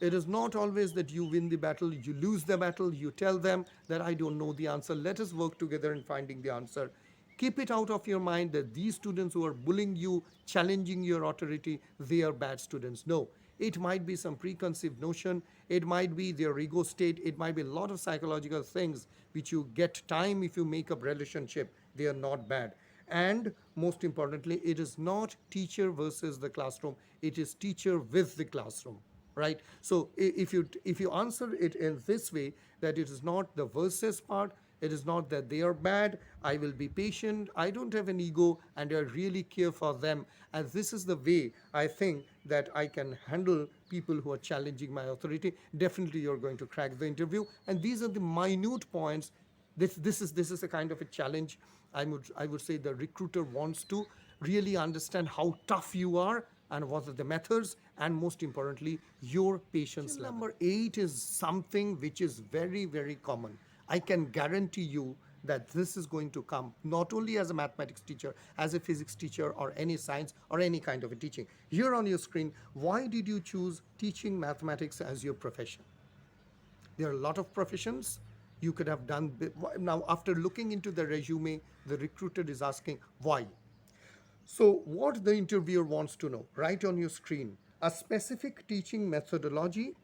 It is not always that you win the battle, you lose the battle. You tell them that I don't know the answer. Let us work together in finding the answer. Keep it out of your mind that these students who are bullying you, challenging your authority, they are bad students. No, it might be some preconceived notion. It might be their ego state. It might be a lot of psychological things which you get time if you make up relationship. They are not bad. And most importantly, it is not teacher versus the classroom. It is teacher with the classroom, right? So if you answer it in this way, that it is not the versus part, it is not that they are bad, I will be patient, I don't have an ego, and I really care for them, and this is the way I think that I can handle people who are challenging my authority, definitely you're going to crack the interview. And these are the minute points. This is a kind of a challenge. I would say the recruiter wants to really understand how tough you are and what are the methods, and most importantly, your patience level. Number 8 is something which is very, very common. I can guarantee you that this is going to come not only as a mathematics teacher, as a physics teacher, or any science or any kind of a teaching. Here on your screen, why did you choose teaching mathematics as your profession? There are a lot of professions you could have done. Now, after looking into the resume, the recruiter is asking why. So what the interviewer wants to know, right on your screen, a specific teaching methodology,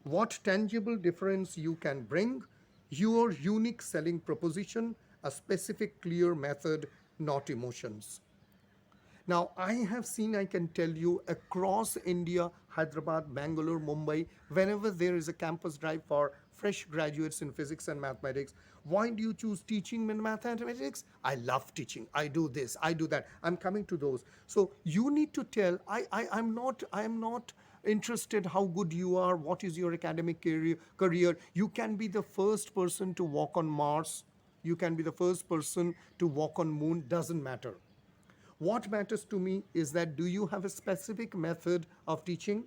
what tangible difference you can bring, your unique selling proposition, a specific clear method, not emotions. Now, I can tell you, across India, Hyderabad, Bangalore, Mumbai, whenever there is a campus drive for fresh graduates in physics and mathematics, why do you choose teaching in mathematics? I love teaching. I do this, I do that. I'm coming to those. So you need to tell, I'm not interested how good you are, what is your academic career. You can be the first person to walk on Mars. You can be the first person to walk on moon, doesn't matter. What matters to me is that do you have a specific method of teaching?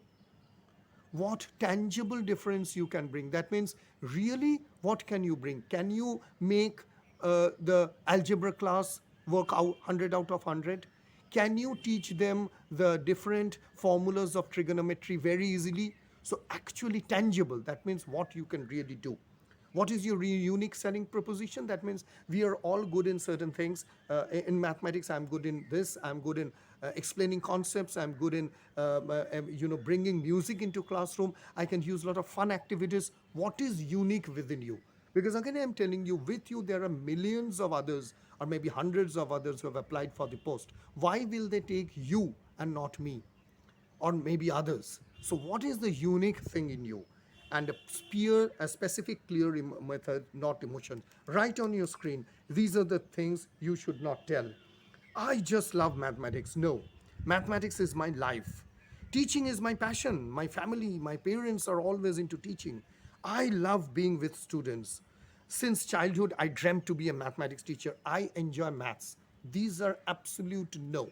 What tangible difference you can bring? That means really what can you bring? Can you make the algebra class work out 100 out of 100? Can you teach them the different formulas of trigonometry very easily? So actually tangible, that means what you can really do. What is your unique selling proposition? That means we are all good in certain things. In mathematics, I'm good in this. I'm good in explaining concepts. I'm good in bringing music into classroom. I can use a lot of fun activities. What is unique within you? Because again, I'm telling you, with you, there are millions of others, or maybe hundreds of others who have applied for the post. Why will they take you and not me? Or maybe others. So what is the unique thing in you? And a specific clear method, not emotion. Right on your screen, these are the things you should not tell. I just love mathematics. No, mathematics is my life. Teaching is my passion. My family, my parents are always into teaching. I love being with students. Since childhood, I dreamt to be a mathematics teacher. I enjoy maths. These are absolute no.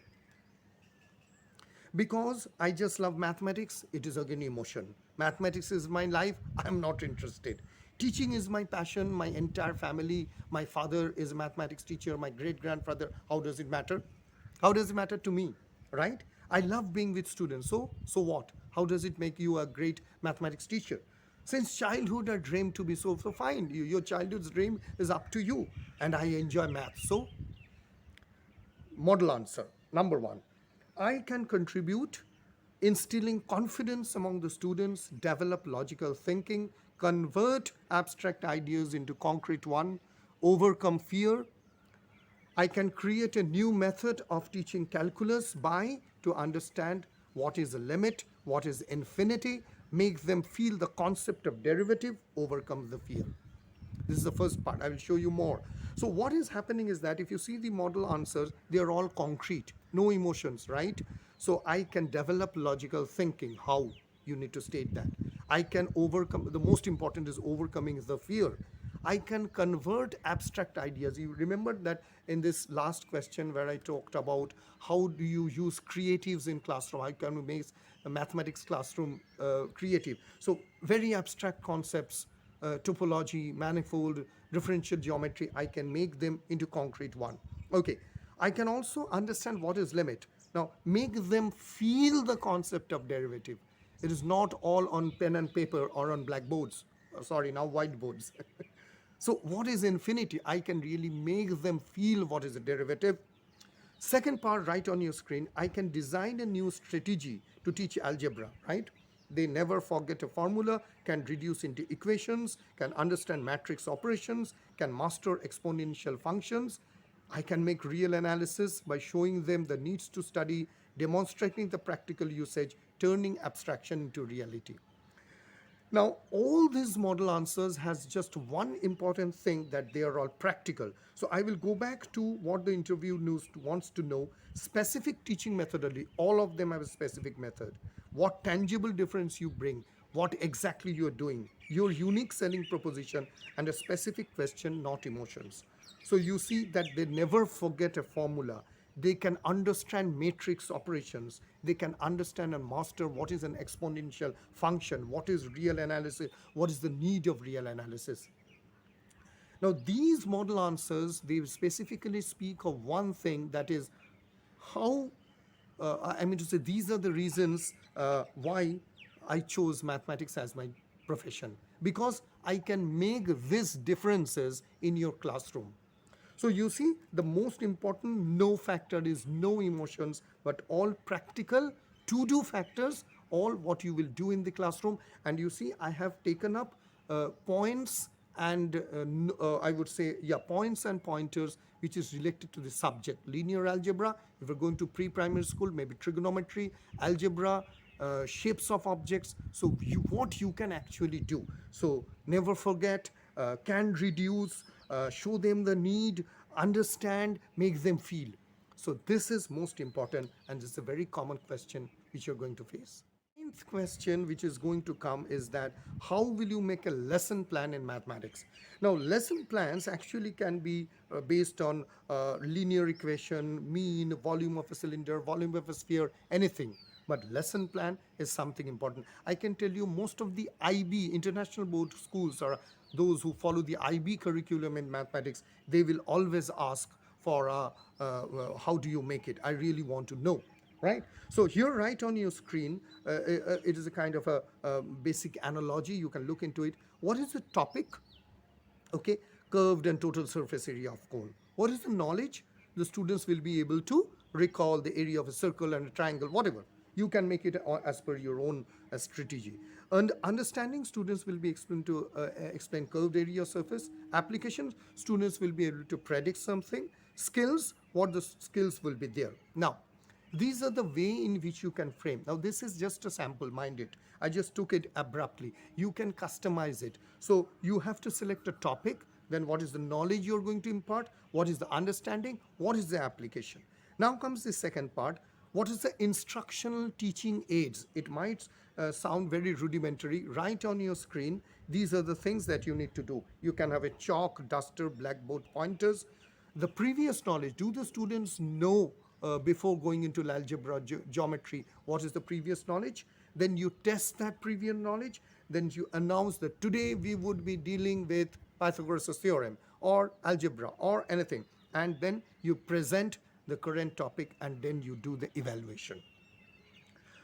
Because I just love mathematics, it is again emotion. Mathematics is my life, I'm not interested. Teaching is my passion, my entire family, my father is a mathematics teacher, my great-grandfather, how does it matter? How does it matter to me, right? I love being with students, so what? How does it make you a great mathematics teacher? Since childhood, I dreamed to be so fine. Your childhood's dream is up to you, and I enjoy math. So, model answer, number 1. I can contribute instilling confidence among the students, develop logical thinking, convert abstract ideas into concrete one, overcome fear, I can create a new method of teaching calculus by to understand what is a limit, what is infinity, make them feel the concept of derivative, overcome the fear. This is the first part. I will show you more. So what is happening is that if you see the model answers, they are all concrete, no emotions, right? So I can develop logical thinking. How? You need to state that. I can overcome, the most important is overcoming the fear. I can convert abstract ideas. You remember that in this last question where I talked about how do you use creatives in classroom, how can we make a mathematics classroom creative. So very abstract concepts, topology, manifold, differential geometry, I can make them into concrete one. Okay, I can also understand what is limit. Now, make them feel the concept of derivative. It is not all on pen and paper or on blackboards. Sorry, now whiteboards. So what is infinity? I can really make them feel what is a derivative. Second part, right on your screen, I can design a new strategy to teach algebra, right? They never forget a formula, can reduce into equations, can understand matrix operations, can master exponential functions. I can make real analysis by showing them the needs to study, demonstrating the practical usage, turning abstraction into reality. Now, all these model answers has just one important thing, that they are all practical. So I will go back to what the interview wants to know. Specific teaching methodology, all of them have a specific method. What tangible difference you bring, what exactly you are doing, your unique selling proposition, and a specific question, not emotions. So you see that they never forget a formula. They can understand matrix operations. They can understand and master what is an exponential function, what is real analysis, what is the need of real analysis. Now, these model answers, they specifically speak of one thing, that is how, I mean to say, these are the reasons why I chose mathematics as my profession, because I can make these differences in your classroom. So you see, the most important no factor is no emotions, but all practical to-do factors, all what you will do in the classroom. And you see, I have taken up points and I would say, yeah, points and pointers which is related to the subject. Linear algebra, if you're going to pre-primary school, maybe trigonometry, algebra, shapes of objects. So what you can actually do. So never forget, can reduce, show them the need, understand, make them feel. So this is most important, and this is a very common question which you're going to face. Ninth question which is going to come is that how will you make a lesson plan in mathematics? Now, lesson plans actually can be based on linear equation, mean, volume of a cylinder, volume of a sphere, anything. But lesson plan is something important. I can tell you most of the IB, international board schools, or those who follow the IB curriculum in mathematics, they will always ask for how do you make it? I really want to know, right? So here right on your screen, it is a kind of a basic analogy. You can look into it. What is the topic? Okay, curved and total surface area of cone. What is the knowledge? The students will be able to recall the area of a circle and a triangle, whatever. You can make it as per your own strategy. And understanding, students will be explained to explain curved area surface. Applications, students will be able to predict something. Skills, what the skills will be there. Now, these are the way in which you can frame. Now, this is just a sample, mind it. I just took it abruptly. You can customize it. So you have to select a topic, then what is the knowledge you're going to impart, what is the understanding, what is the application. Now comes the second part. What is the instructional teaching aids? It might sound very rudimentary. Right on your screen, these are the things that you need to do. You can have a chalk, duster, blackboard, pointers. The previous knowledge, do the students know before going into algebra, geometry, what is the previous knowledge? Then you test that previous knowledge. Then you announce that today we would be dealing with Pythagoras' theorem or algebra or anything. And then you present the current topic and then you do the evaluation.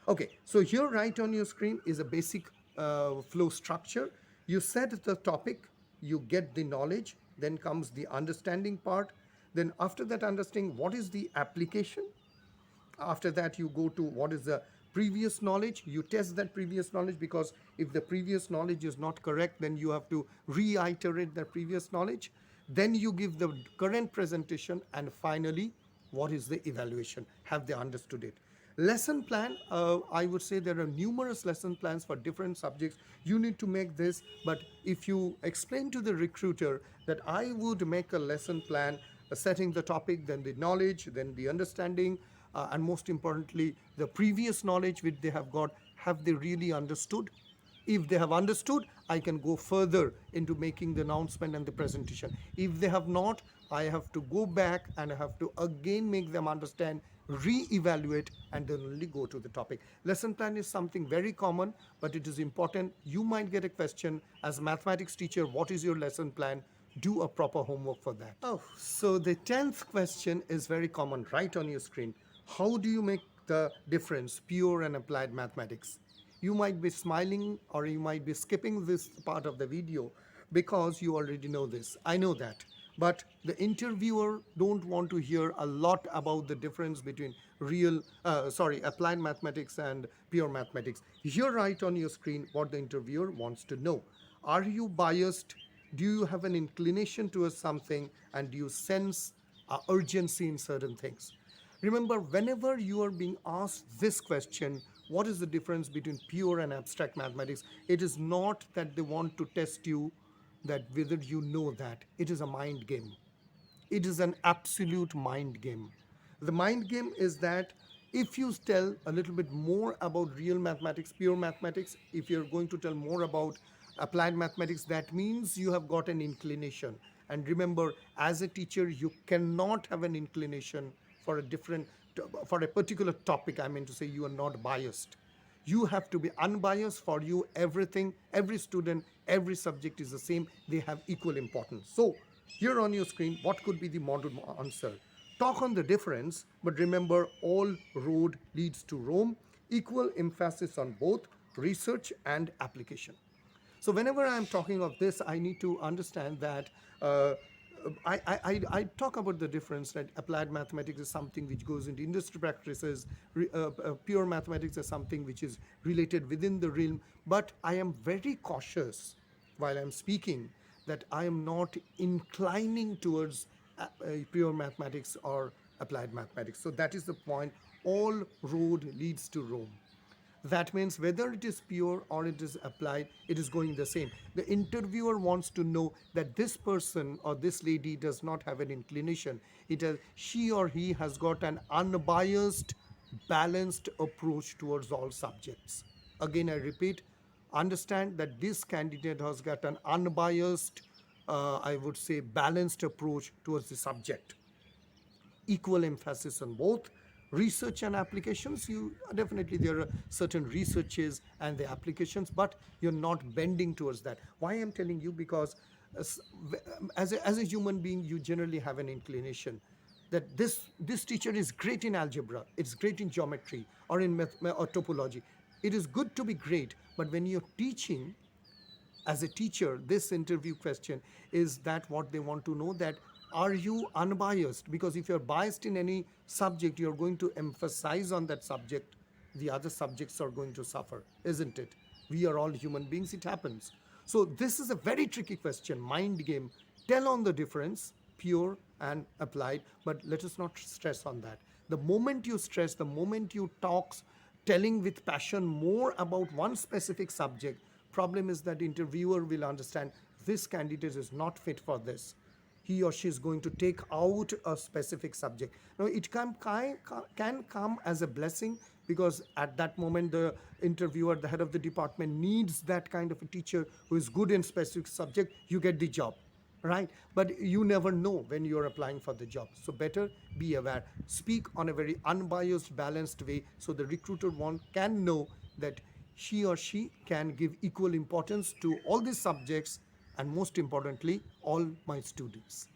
Okay, so here right on your screen is a basic flow structure. You set the topic, you get the knowledge, then comes the understanding part. Then after that understanding, what is the application? After that, you go to what is the previous knowledge. You test that previous knowledge, because if the previous knowledge is not correct, then you have to reiterate the previous knowledge. Then you give the current presentation, and finally, what is the evaluation? Have they understood it? Lesson plan, I would say there are numerous lesson plans for different subjects. You need to make this, but if you explain to the recruiter that I would make a lesson plan, setting the topic, then the knowledge, then the understanding, and most importantly, the previous knowledge which they have they really understood? If they have understood, I can go further into making the announcement and the presentation. If they have not, I have to go back and I have to again make them understand, re-evaluate, and then only go to the topic. Lesson plan is something very common, but it is important. You might get a question as a mathematics teacher, what is your lesson plan? Do a proper homework for that. Oh, so the 10th question is very common right on your screen. How do you make the difference, pure and applied mathematics? You might be smiling or you might be skipping this part of the video because you already know this. I know that. But the interviewer don't want to hear a lot about the difference between applied mathematics and pure mathematics. Here right on your screen what the interviewer wants to know. Are you biased? Do you have an inclination towards something? And do you sense urgency in certain things? Remember, whenever you are being asked this question, what is the difference between pure and abstract mathematics? It is not that they want to test you that whether you know that. It is a mind game. It is an absolute mind game. The mind game is that if you tell a little bit more about real mathematics, pure mathematics, if you're going to tell more about applied mathematics, that means you have got an inclination. And remember, as a teacher, you cannot have an inclination for a particular topic. I mean to say, you are not biased. You have to be unbiased. For you, everything, every student, every subject is the same. They have equal importance. So here on your screen, what could be the model answer? Talk on the difference, but remember, all road leads to Rome. Equal emphasis on both research and application. So whenever I'm talking of this, I need to understand that I talk about the difference that applied mathematics is something which goes into industry practices, pure mathematics is something which is related within the realm, but I am very cautious while I'm speaking that I am not inclining towards pure mathematics or applied mathematics. So that is the point. All road leads to Rome. That means whether it is pure or it is applied, it is going the same. The interviewer wants to know that this person or this lady does not have an inclination. She or he has got an unbiased, balanced approach towards all subjects. Again, I repeat, understand that this candidate has got an unbiased, I would say, balanced approach towards the subject. Equal emphasis on both research and applications. You definitely, there are certain researches and the applications, but you're not bending towards that. Why I'm telling you? Because as a human being, you generally have an inclination that this teacher is great in algebra, it's great in geometry or in or topology. It is good to be great, but when you're teaching as a teacher, this interview question is that what they want to know, that are you unbiased? Because if you're biased in any subject, you're going to emphasize on that subject. The other subjects are going to suffer, isn't it? We are all human beings, it happens. So this is a very tricky question, mind game. Tell on the difference, pure and applied, but let us not stress on that. The moment you stress, the moment you talk, telling with passion more about one specific subject, problem is that interviewer will understand this candidate is not fit for this. He or she is going to take out a specific subject. Now, it can come as a blessing, because at that moment the interviewer, the head of the department, needs that kind of a teacher who is good in specific subject. You get the job, right? But you never know when you're applying for the job. So better be aware. Speak on a very unbiased, balanced way, so the recruiter can know that he or she can give equal importance to all these subjects, and most importantly, all my students.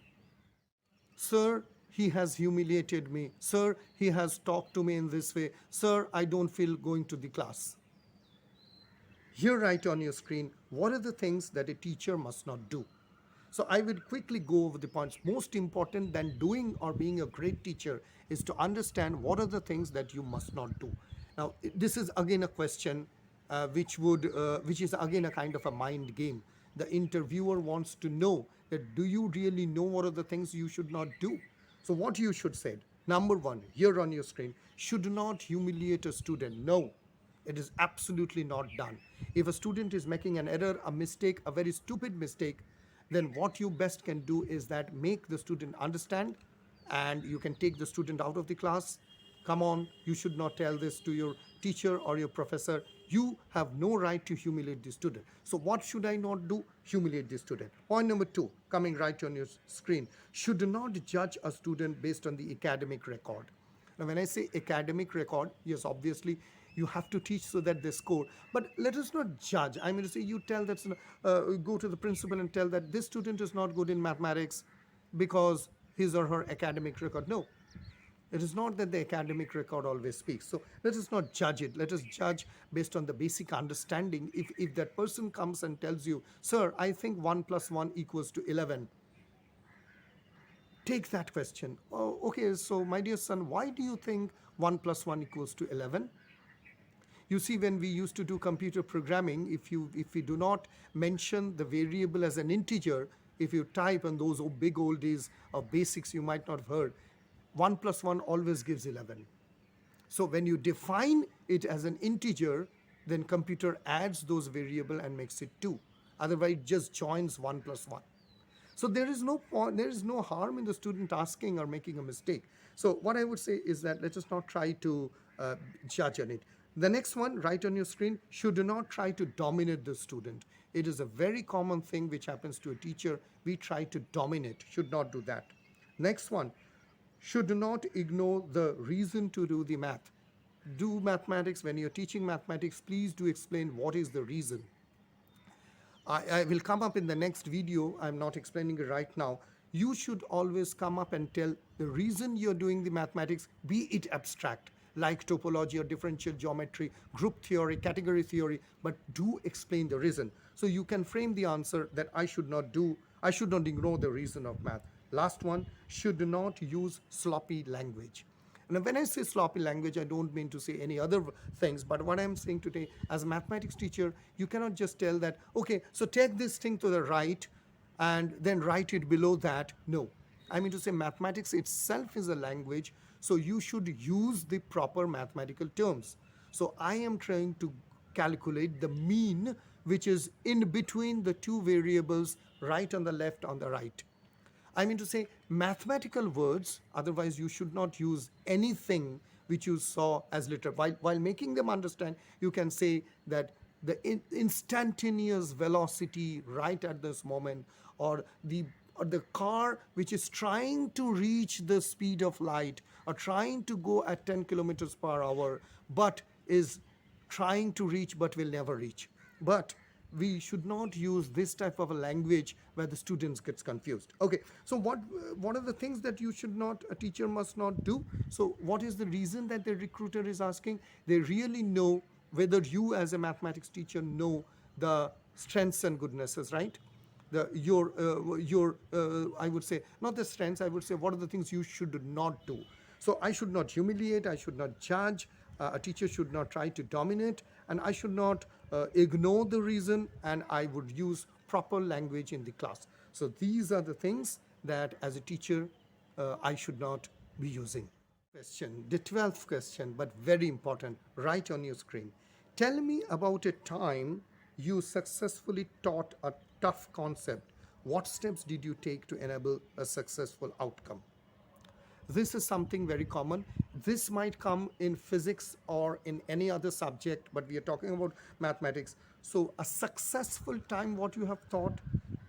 Sir, he has humiliated me. Sir, he has talked to me in this way. Sir, I don't feel going to the class. Here right on your screen, what are the things that a teacher must not do? So I will quickly go over the points. Most important than doing or being a great teacher is to understand what are the things that you must not do. Now, this is again a question which is again a kind of a mind game. The interviewer wants to know that do you really know what are the things you should not do? So what you should say, number one, here on your screen, should not humiliate a student. No, it is absolutely not done. If a student is making an error, a mistake, a very stupid mistake, then what you best can do is that make the student understand, and you can take the student out of the class. Come on, you should not tell this to your teacher or your professor. You have no right to humiliate the student. So what should I not do? Humiliate the student. Point number two, coming right on your screen, should not judge a student based on the academic record. Now, when I say academic record, yes, obviously you have to teach so that they score. But let us not judge. I mean to say, you tell that, go to the principal and tell that this student is not good in mathematics because his or her academic record. No, it is not that the academic record always speaks. So let us not judge it. Let us judge based on the basic understanding. If that person comes and tells you, sir, I think 1 plus 1 equals to 11. Take that question. Oh, okay, so my dear son, why do you think 1 plus 1 equals to 11? You see, when we used to do computer programming, if we do not mention the variable as an integer, if you type in those big old days of basics you might not have heard, 1 plus 1 always gives 11. So when you define it as an integer, then computer adds those variable and makes it 2. Otherwise, it just joins 1 plus 1. So there is no harm in the student asking or making a mistake. So what I would say is that let us not try to judge on it. The next one, right on your screen, should not try to dominate the student. It is a very common thing which happens to a teacher. We try to dominate, should not do that. Next one, should not ignore the reason to do the math. Do mathematics, when you're teaching mathematics, please do explain what is the reason. I will come up in the next video. I'm not explaining it right now. You should always come up and tell the reason you're doing the mathematics, be it abstract, like topology or differential geometry, group theory, category theory, but do explain the reason. So you can frame the answer that I should not ignore the reason of math. Last one, should not use sloppy language. Now, when I say sloppy language, I don't mean to say any other things, but what I'm saying today, as a mathematics teacher, you cannot just tell that, okay, so take this thing to the right and then write it below that. No, I mean to say mathematics itself is a language, so you should use the proper mathematical terms. So I am trying to calculate the mean, which is in between the two variables, right on the left, on the right. I mean to say mathematical words, otherwise you should not use anything which you saw as literal. While making them understand, you can say that the instantaneous velocity right at this moment, or the car which is trying to reach the speed of light or trying to go at 10 kilometers per hour, but is trying to reach but will never reach. But we should not use this type of a language where the students gets confused. Okay, so what are the things that a teacher must not do? So what is the reason that the recruiter is asking? They really know whether you as a mathematics teacher know the strengths and goodnesses, right? I would say, not the strengths, I would say what are the things you should not do. So I should not humiliate, I should not judge, a teacher should not try to dominate, and I should not ignore the reason, and I would use proper language in the class. So these are the things that as a teacher I should not be using. Question, the 12th question, but very important, right on your screen. Tell me about a time you successfully taught a tough concept. What steps did you take to enable a successful outcome? This is something very common. This might come in physics or in any other subject, but we are talking about mathematics. So a successful time, what you have taught,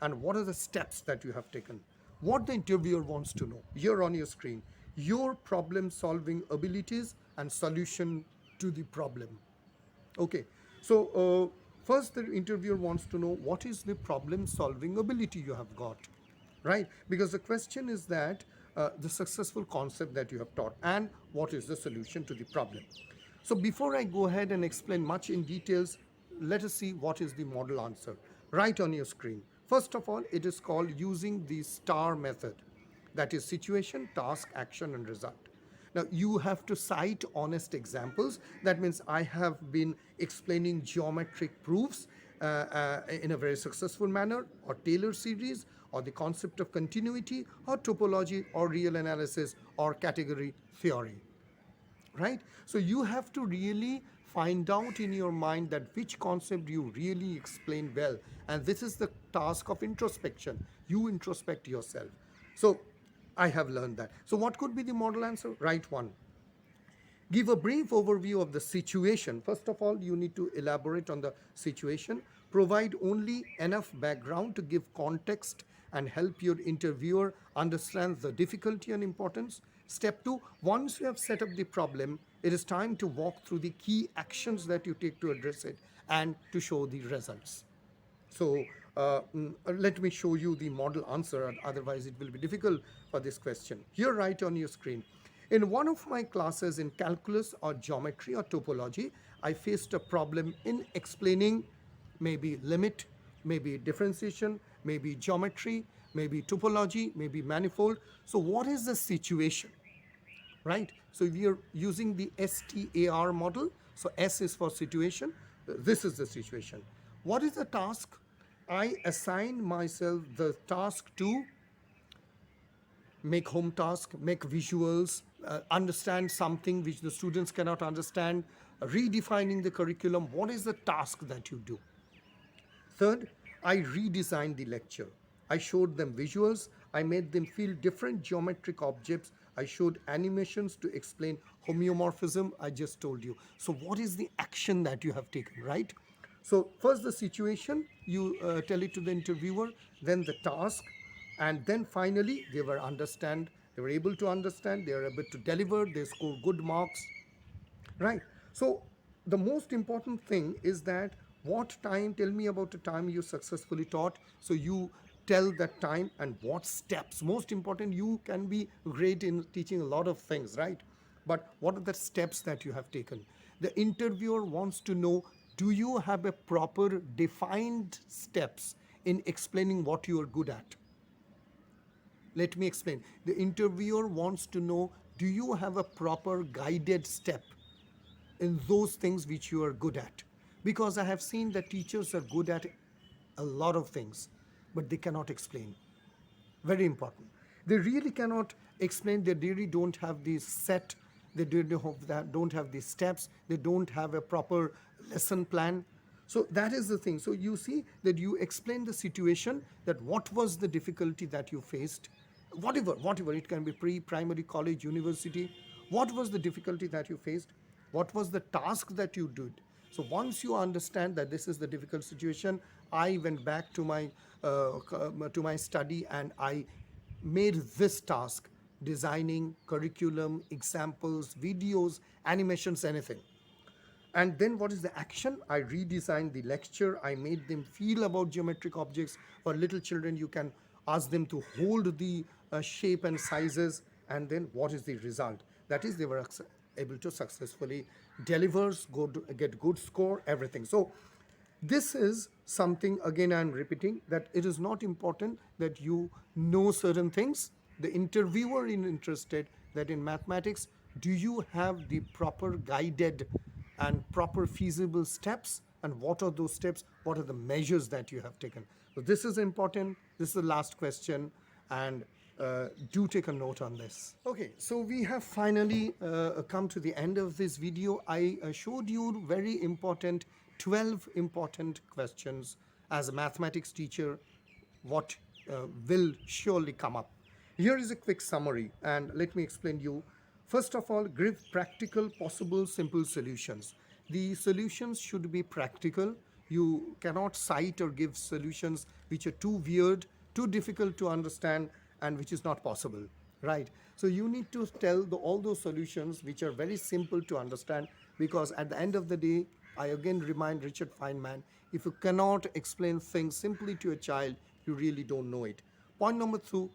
and what are the steps that you have taken. What the interviewer wants to know, here on your screen, your problem solving abilities and solution to the problem. Okay, so first the interviewer wants to know what is the problem solving ability you have got, right? Because the question is that the successful concept that you have taught and what is the solution to the problem. So before I go ahead and explain much in details, let us see what is the model answer right on your screen. First of all, it is called using the STAR method. That is situation, task, action, and result. Now, you have to cite honest examples. That means I have been explaining geometric proofs. in a very successful manner, or Taylor series, or the concept of continuity, or topology, or real analysis, or category theory, right? So you have to really find out in your mind that which concept you really explain well, and this is the task of introspection. You introspect yourself. So I have learned that. So what could be the model answer? Right one. Give a brief overview of the situation. First of all, you need to elaborate on the situation. Provide only enough background to give context and help your interviewer understand the difficulty and importance. Step two, once you have set up the problem, it is time to walk through the key actions that you take to address it and to show the results. So let me show you the model answer, otherwise it will be difficult for this question. Here, right on your screen. In one of my classes in calculus or geometry or topology, I faced a problem in explaining maybe limit, maybe differentiation, maybe geometry, maybe topology, maybe manifold. So what is the situation? Right? So we are using the STAR model. So S is for situation. This is the situation. What is the task? I assign myself the task to make home task, make visuals, understand something which the students cannot understand, redefining the curriculum. What is the task that you do? Third, I redesigned the lecture. I showed them visuals. I made them feel different geometric objects. I showed animations to explain homeomorphism. I just told you. So what is the action that you have taken, right? So first the situation, you tell it to the interviewer, then the task, and then finally they were able to understand, they were able to deliver, they score good marks, right? So the most important thing is that what time, tell me about a time you successfully taught. So you tell that time and what steps. Most important, you can be great in teaching a lot of things, right? But what are the steps that you have taken? The interviewer wants to know, do you have a proper defined steps in explaining what you are good at? Let me explain. The interviewer wants to know, do you have a proper guided step in those things which you are good at? Because I have seen that teachers are good at a lot of things, but they cannot explain. Very important. They really cannot explain. They really don't have the set. They don't have the steps. They don't have a proper lesson plan. So that is the thing. So you see that you explain the situation, that what was the difficulty that you faced, whatever, it can be pre-primary, college, university. What was the difficulty that you faced? What was the task that you did? So once you understand that this is the difficult situation, I went back to my study and I made this task, designing curriculum, examples, videos, animations, anything. And then what is the action? I redesigned the lecture. I made them feel about geometric objects. For little children, you can ask them to hold the shape and sizes. And then what is the result? That is, they were able to successfully deliver, get good score, everything. So this is something, again I'm repeating, that it is not important that you know certain things. The interviewer is interested that in mathematics, do you have the proper guided and proper feasible steps, and what are those steps, what are the measures that you have taken? So this is important. This is the last question, and do take a note on this. Okay, so we have finally come to the end of this video. I showed you very important 12 important questions as a mathematics teacher, what will surely come up. Here is a quick summary, and let me explain you. First of all, give practical, possible, simple solutions. The solutions should be practical. You cannot cite or give solutions which are too weird, too difficult to understand, and which is not possible, right? So you need to tell all those solutions which are very simple to understand, because at the end of the day, I again remind Richard Feynman, if you cannot explain things simply to a child, you really don't know it. Point number 2,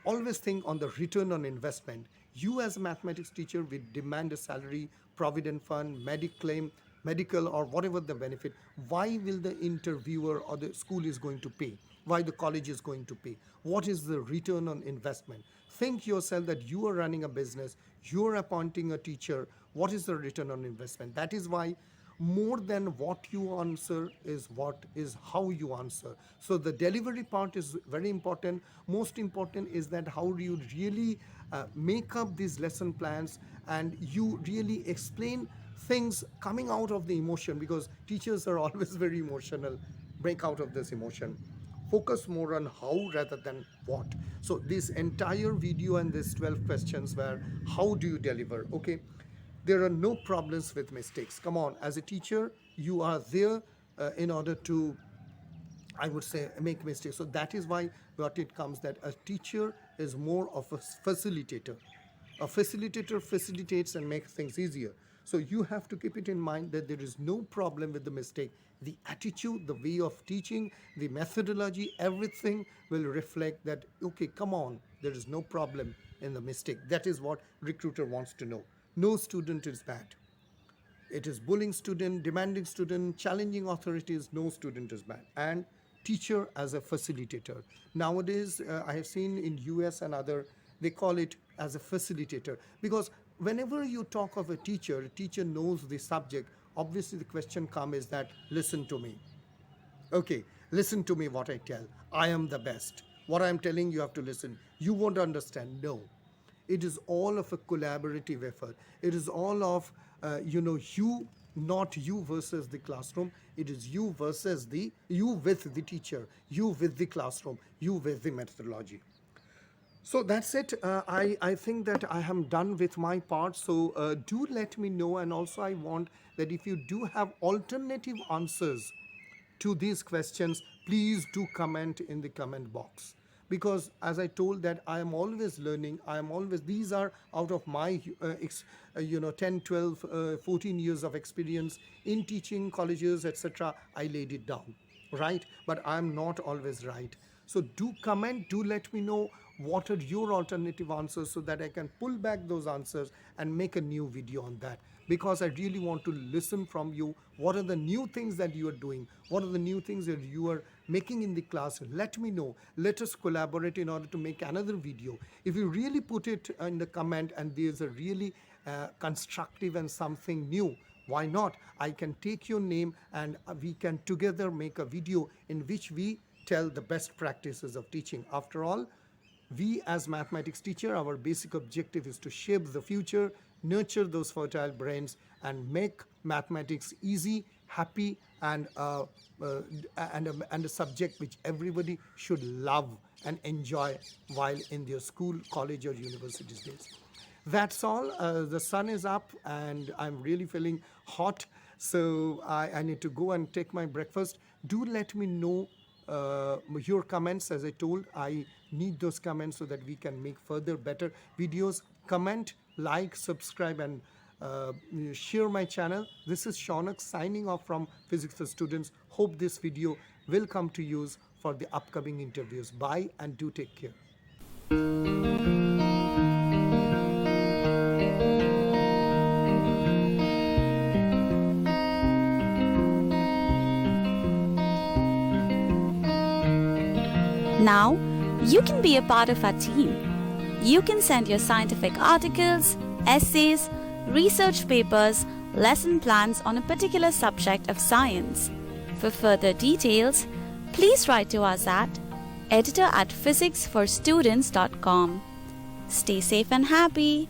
always think on the return on investment. You as a mathematics teacher will demand a salary, provident fund, medical, or whatever the benefit. Why will the interviewer or the school is going to pay? Why the college is going to pay? What is the return on investment? Think yourself that you are running a business, you are appointing a teacher. What is the return on investment? That is why more than what you answer is how you answer. So the delivery part is very important. Most important is that how do you really make up these lesson plans, and you really explain things coming out of the emotion, because teachers are always very emotional. Break out of this emotion. Focus more on how rather than what. So this entire video and these 12 questions were how do you deliver, okay? There are no problems with mistakes. Come on, as a teacher, you are there in order to, I would say, make mistakes. So that is why what it comes that a teacher is more of a facilitator. A facilitator facilitates and makes things easier. So you have to keep it in mind that there is no problem with the mistake. The attitude, the way of teaching, the methodology, everything will reflect that, okay, come on, there is no problem in the mistake. That is what recruiter wants to know. No student is bad. It is bullying student, demanding student, challenging authorities, no student is bad. And teacher as a facilitator. Nowadays, I have seen in US and other, they call it as a facilitator, because whenever you talk of a teacher knows the subject. Obviously the question comes is that, listen to me. Okay, listen to me what I tell. I am the best. What I am telling you have to listen. You won't understand. No. It is all of a collaborative effort. It is all of, you, not you versus the classroom. It is you versus you with the teacher, you with the classroom, you with the methodology. So that's it. I think that I am done with my part. So do let me know. And also I want that if you do have alternative answers to these questions, please do comment in the comment box. Because as I told that I am always learning, these are out of my 10, 12, 14 years of experience in teaching colleges, etc. I laid it down, right? But I am not always right. So do comment, do let me know what are your alternative answers so that I can pull back those answers and make a new video on that. Because I really want to listen from you. What are the new things that you are doing? What are the new things that you are making in the class? Let me know. Let us collaborate in order to make another video. If you really put it in the comment and there's a really constructive and something new, why not? I can take your name and we can together make a video in which we tell the best practices of teaching. After all, we as mathematics teacher, our basic objective is to shape the future, nurture those fertile brains, and make mathematics easy, happy, and a subject which everybody should love and enjoy while in their school, college, or university days. That's all. The sun is up and I'm really feeling hot, so I need to go and take my breakfast. Do let me know your comments. As I told, I need those comments so that we can make further better videos. Comment, like, subscribe, and share my channel. This is Shaunak signing off from Physics for Students. Hope this video will come to use for the upcoming interviews. Bye and do take care. Now, you can be a part of our team. You can send your scientific articles, essays, research papers, lesson plans on a particular subject of science. For further details, please write to us at editor@physicsforstudents.com. Stay safe and happy.